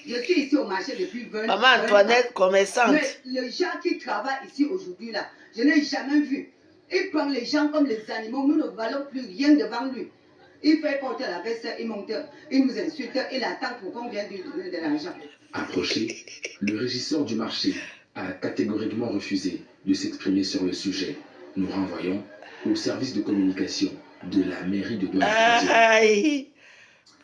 Je suis ici au marché depuis 20 ans. Maman Antoinette, commerçante. Mais les gens qui travaillent ici aujourd'hui, là, je n'ai jamais vu. Il prend les gens comme les animaux. Nous ne valons plus rien devant lui. Il fait porter la veste, il monte, il nous insulte, il attend pour qu'on vienne lui donner de l'argent. Approché, le régisseur du marché a catégoriquement refusé de s'exprimer sur le sujet. Nous renvoyons au service de communication de la mairie de Douala.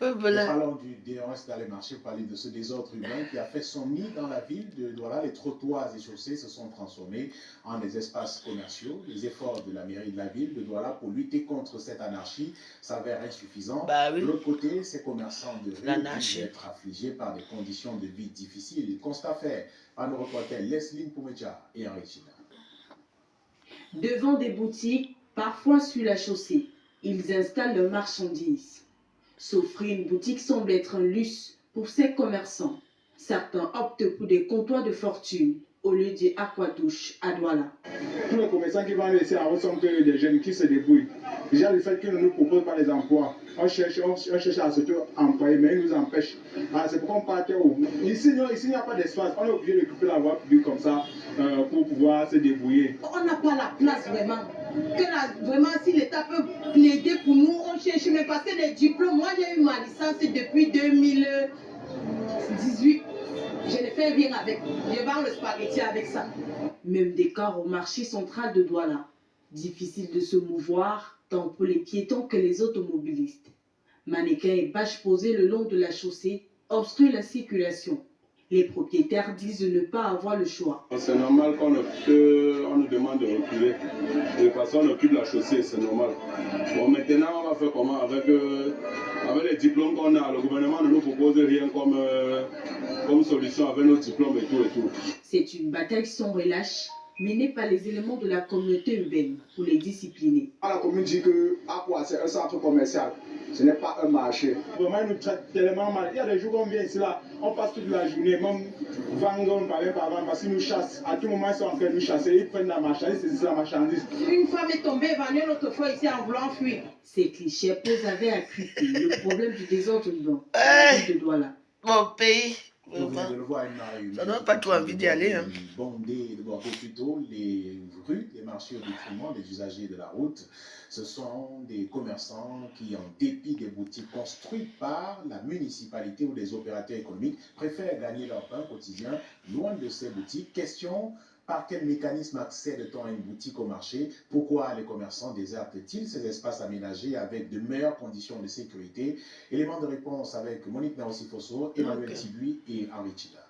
Parlons du DRS dans les marchés, parler de ce désordre urbain qui a fait son nid dans la ville de Douala. Les trottoirs et chaussées se sont transformés en des espaces commerciaux. Les efforts de la mairie de la ville de Douala pour lutter contre cette anarchie s'avèrent insuffisants. De l'autre côté, ces commerçants de rue disent être affligés par des conditions de vie difficiles. Constat fait par nos reporters Leslie Poumecha et Henri China. Devant des boutiques, parfois sur la chaussée, ils installent leurs marchandises. S'offrir une boutique semble être un luxe pour ces commerçants. Certains optent pour des comptoirs de fortune au lieu du aquadouche à Douala. Tous les commerçants qui vont laisser en ressemble que des jeunes qui se débrouillent. Déjà, le fait qu'ils ne nous proposent pas les emplois, on cherche à se employer, mais ils nous empêchent. C'est pourquoi on partait où ici, il n'y a pas d'espace. On est obligé d'occuper la voie publique comme ça pour pouvoir se débrouiller. On n'a pas la place vraiment. Vraiment, si l'État peut plaider pour nous, on cherche. Mais parce que les diplômes, moi j'ai eu ma licence depuis 2018. Je ne fais rien avec. Je vends le spaghetti avec ça. Même décor au marché central de Douala. Difficile de se mouvoir, tant pour les piétons que les automobilistes. Mannequins et bâches posées le long de la chaussée obstruent la circulation. Les propriétaires disent de ne pas avoir le choix. C'est normal qu'on nous demande de reculer. De toute façon, on occupe la chaussée, c'est normal. Bon, maintenant, on va faire comment avec les diplômes qu'on a, le gouvernement ne nous propose rien comme solution avec nos diplômes et tout. C'est une bataille sans relâche, menée par les éléments de la communauté urbaine pour les discipliner. La commune dit que Aqua, c'est un centre commercial. Ce n'est pas un marché. Vraiment, ils nous traitent tellement mal. Il y a des jours qu'on vient ici, là, on passe toute la journée, même vendons par exemple, parce qu'ils nous chassent. À tout moment, ils sont en train de nous chasser. Ils prennent la marchandise, c'est la marchandise. Une femme est tombée, vendue l'autre fois ici en voulant fuir. Ces clichés posent avec acuité le problème du désordre urbain de Douala. Mon pays. On vient de le voir, ça donne pas trop envie d'y aller. Hein. Bondé, de voir plutôt les rues, les marchés au détriment des usagers de la route. Ce sont des commerçants qui, en dépit des boutiques construites par la municipalité ou des opérateurs économiques, préfèrent gagner leur pain quotidien loin de ces boutiques. Question: par quel mécanisme accède-t-on à une boutique au marché? Pourquoi les commerçants désertent-ils ces espaces aménagés avec de meilleures conditions de sécurité? Élément de réponse avec Monique Naosi-Fosso, Emmanuel Tibui et Henri Chida.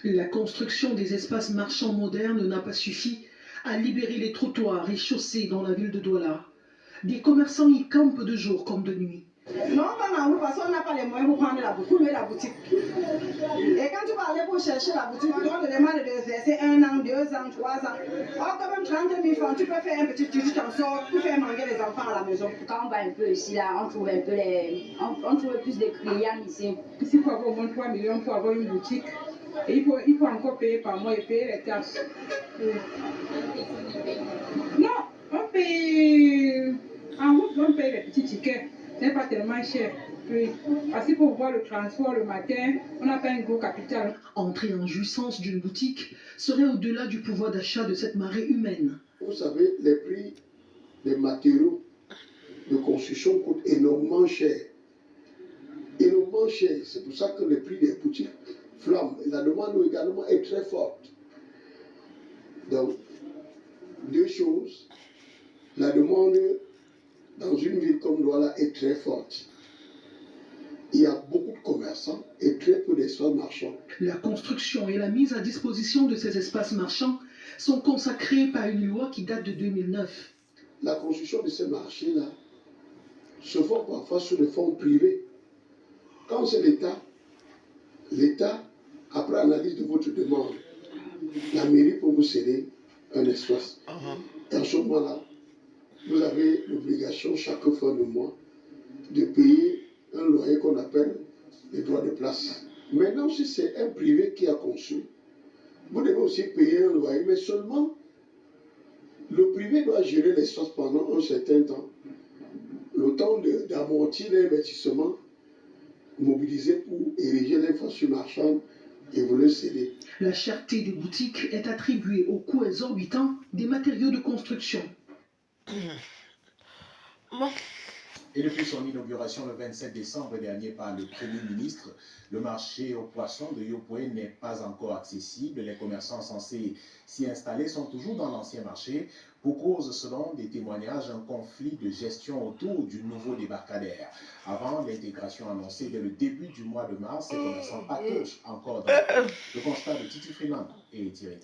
La construction des espaces marchands modernes n'a pas suffi à libérer les trottoirs et chaussées dans la ville de Douala. Des commerçants y campent de jour comme de nuit. Non, parce qu'on n'a pas les moyens pour prendre la boutique. Et quand tu vas aller pour chercher la boutique, on te demande de verser 1 an, 2 ans, 3 ans. Or, quand même 30 000 francs, tu peux faire un petit tutu, tu t'en sors pour faire manger les enfants à la maison. Quand on va un peu ici, là, on trouve un peu on trouve plus de clients ici. Ici, il faut avoir au moins 3 millions pour avoir une boutique. Et il faut encore payer par mois et payer les taxes. Non, on paye en route, on paye les petits tickets. Ce n'est pas tellement cher. Oui. Parce qu'il faut voir le transport le matin, on n'a pas un gros capital. Entrer en jouissance d'une boutique serait au-delà du pouvoir d'achat de cette marée humaine. Vous savez, les prix des matériaux de construction coûtent énormément cher. Énormément cher. C'est pour ça que le prix des boutiques flambe. La demande également est très forte. Donc, deux choses. La demande dans une ville comme Douala est très forte. Il y a beaucoup de commerçants et très peu d'espaces marchands. La construction et la mise à disposition de ces espaces marchands sont consacrés par une loi qui date de 2009. La construction de ces marchés-là se font parfois sur des fonds privés. Quand c'est l'État, après analyse de votre demande, la mairie peut vous céder un espace. Et en ce moment-là, vous avez l'obligation chaque fin de mois de payer un loyer qu'on appelle les droits de place. Maintenant, si c'est un privé qui a conçu, vous devez aussi payer un loyer, mais seulement le privé doit gérer l'espace pendant un certain temps, le temps d'amortir l'investissement mobilisé pour ériger l'infrastructure marchande et vous le céder. La cherté des boutiques est attribuée au coût exorbitant des matériaux de construction. Bon. Et depuis son inauguration le 27 décembre dernier par le Premier ministre, le marché aux poissons de Yopoué n'est pas encore accessible. Les commerçants censés s'y installer sont toujours dans l'ancien marché. Pour cause, selon des témoignages, un conflit de gestion autour du nouveau débarcadère. Avant l'intégration annoncée dès le début du mois de mars, ces commerçants patauchent encore dans le constat de Titi Freeland et Thierry.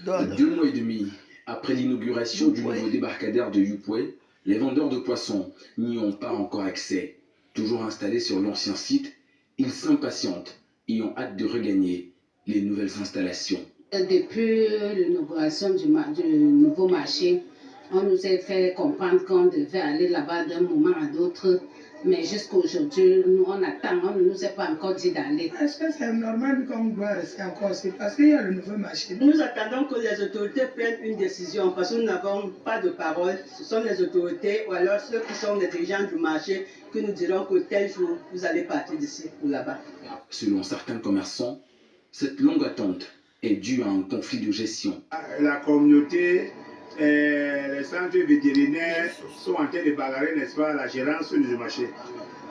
2 mois et demi après l'inauguration du nouveau débarcadère de Yupwe, les vendeurs de poissons n'y ont pas encore accès. Toujours installés sur l'ancien site, ils s'impatientent et ont hâte de regagner les nouvelles installations. Depuis l'inauguration du nouveau marché, on nous a fait comprendre qu'on devait aller là-bas d'un moment à l'autre. Mais jusqu'à aujourd'hui, nous on attend, on ne nous a pas encore dit d'aller. Est-ce que c'est normal qu'on doit rester encore? C'est parce qu'il y a le nouveau marché. Nous attendons que les autorités prennent une décision parce que nous n'avons pas de parole. Ce sont les autorités ou alors ceux qui sont les dirigeants du marché qui nous diront que tel jour, vous allez partir d'ici ou là-bas. Selon certains commerçants, cette longue attente est due à un conflit de gestion. La communauté, les centres vétérinaires sont en train de bagarrer, n'est-ce pas, la gérance du marché.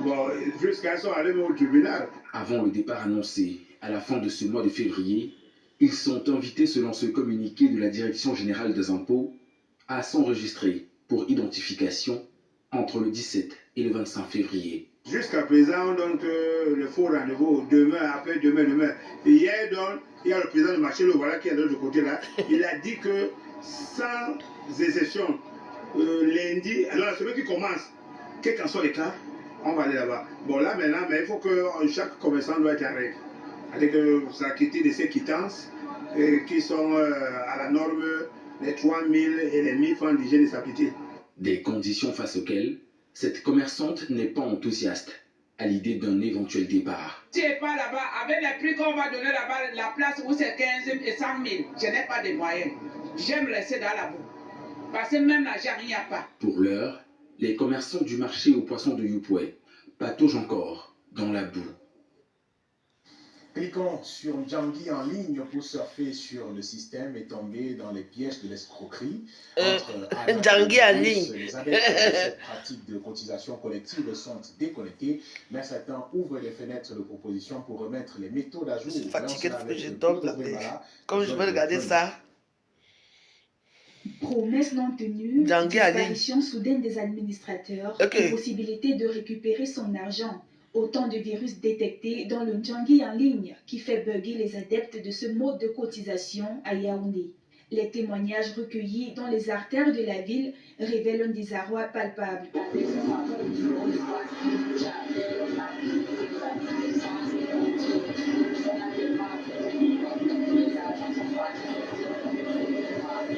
Bon, jusqu'à ce qu'ils sont allés au tribunal. Avant le départ annoncé à la fin de ce mois de février, ils sont invités, selon ce communiqué de la Direction générale des impôts, à s'enregistrer pour identification entre le 17 et le 25 février. Jusqu'à présent, on donne le faux rendez-vous demain, après-demain. Hier, donc, il y a le président du marché, le voilà qui est de l'autre côté là. Il a dit que sans exception, lundi, alors la semaine qui commence, quel qu'en soit les cas, on va aller là-bas. Bon, là maintenant, mais il faut que chaque commerçant doit être avec. Avec s'acquitter de ses quittances qui sont à la norme des 3 000 et les 1 000 francs d'hygiène et sécurité. Des conditions face auxquelles cette commerçante n'est pas enthousiaste à l'idée d'un éventuel départ. Si je n'ai pas là-bas, avec les prix qu'on va donner là-bas, la place où c'est 15 000 et 100 000, je n'ai pas de moyens. J'aime rester dans la boue. Parce que même l'argent, il n'y a pas. Pour l'heure, les commerçants du marché aux poissons de Yupwe pataugent encore dans la boue. Cliquons sur Djangui en ligne pour surfer sur le système et tomber dans les pièges de l'escroquerie. Djangui en ligne. Les adeptes de cette pratique de cotisation collective sont déconnectés, mais certains ouvrent des fenêtres de proposition pour remettre les méthodes à jour. Je suis fatigué depuis que je dors là. Comme je veux regarder ça. Promesses non tenues, disparition soudaine des administrateurs, possibilité de récupérer son argent. Autant de virus détectés dans le Djangui en ligne qui fait bugger les adeptes de ce mode de cotisation à Yaoundé. Les témoignages recueillis dans les artères de la ville révèlent un désarroi palpable.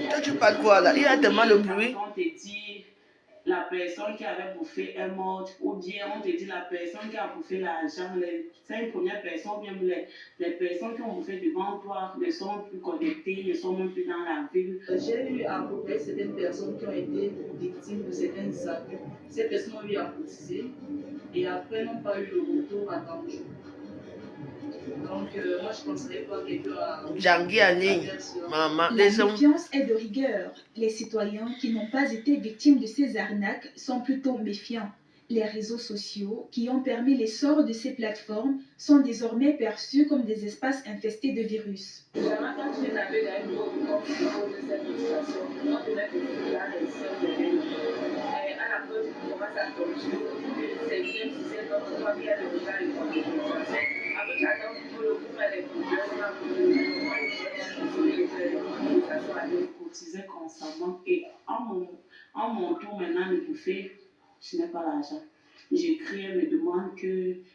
Toi, tu parles quoi là? Il y a tellement de bruit. La personne qui avait bouffé est morte, ou bien on te dit la personne qui a bouffé l'argent, les 5 premières personnes, ou bien les personnes qui ont bouffé devant toi ne sont plus connectées, ne sont même plus dans la ville. J'ai eu à côté certaines personnes qui ont été victimes de certaines actes. Ces personnes ont eu à cotiser et après n'ont pas eu le retour à temps. Donc, moi, je ne conseillerais pas quelqu'un à... Djangui en ligne. Maman, la méfiance est de rigueur. Les citoyens qui n'ont pas été victimes de ces arnaques sont plutôt méfiants. Les réseaux sociaux, qui ont permis l'essor de ces plateformes, sont désormais perçus comme des espaces infestés de virus. Cotisais constamment et en mon tour maintenant de bouffer, je n'ai pas l'argent. J'écris, elle me demande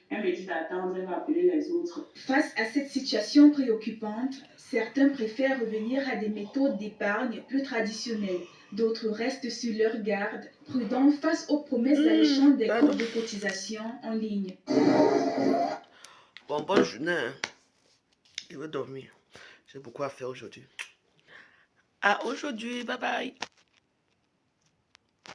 elle me dit d'attendre, elle va appeler les autres. Face à cette situation préoccupante, certains préfèrent revenir à des méthodes d'épargne plus traditionnelles. D'autres restent sur leur garde, prudents face aux promesses alléchantes des comptes de cotisation en ligne. Bon, bonne journée. Je vais dormir. J'ai beaucoup à faire aujourd'hui. À aujourd'hui. Bye bye.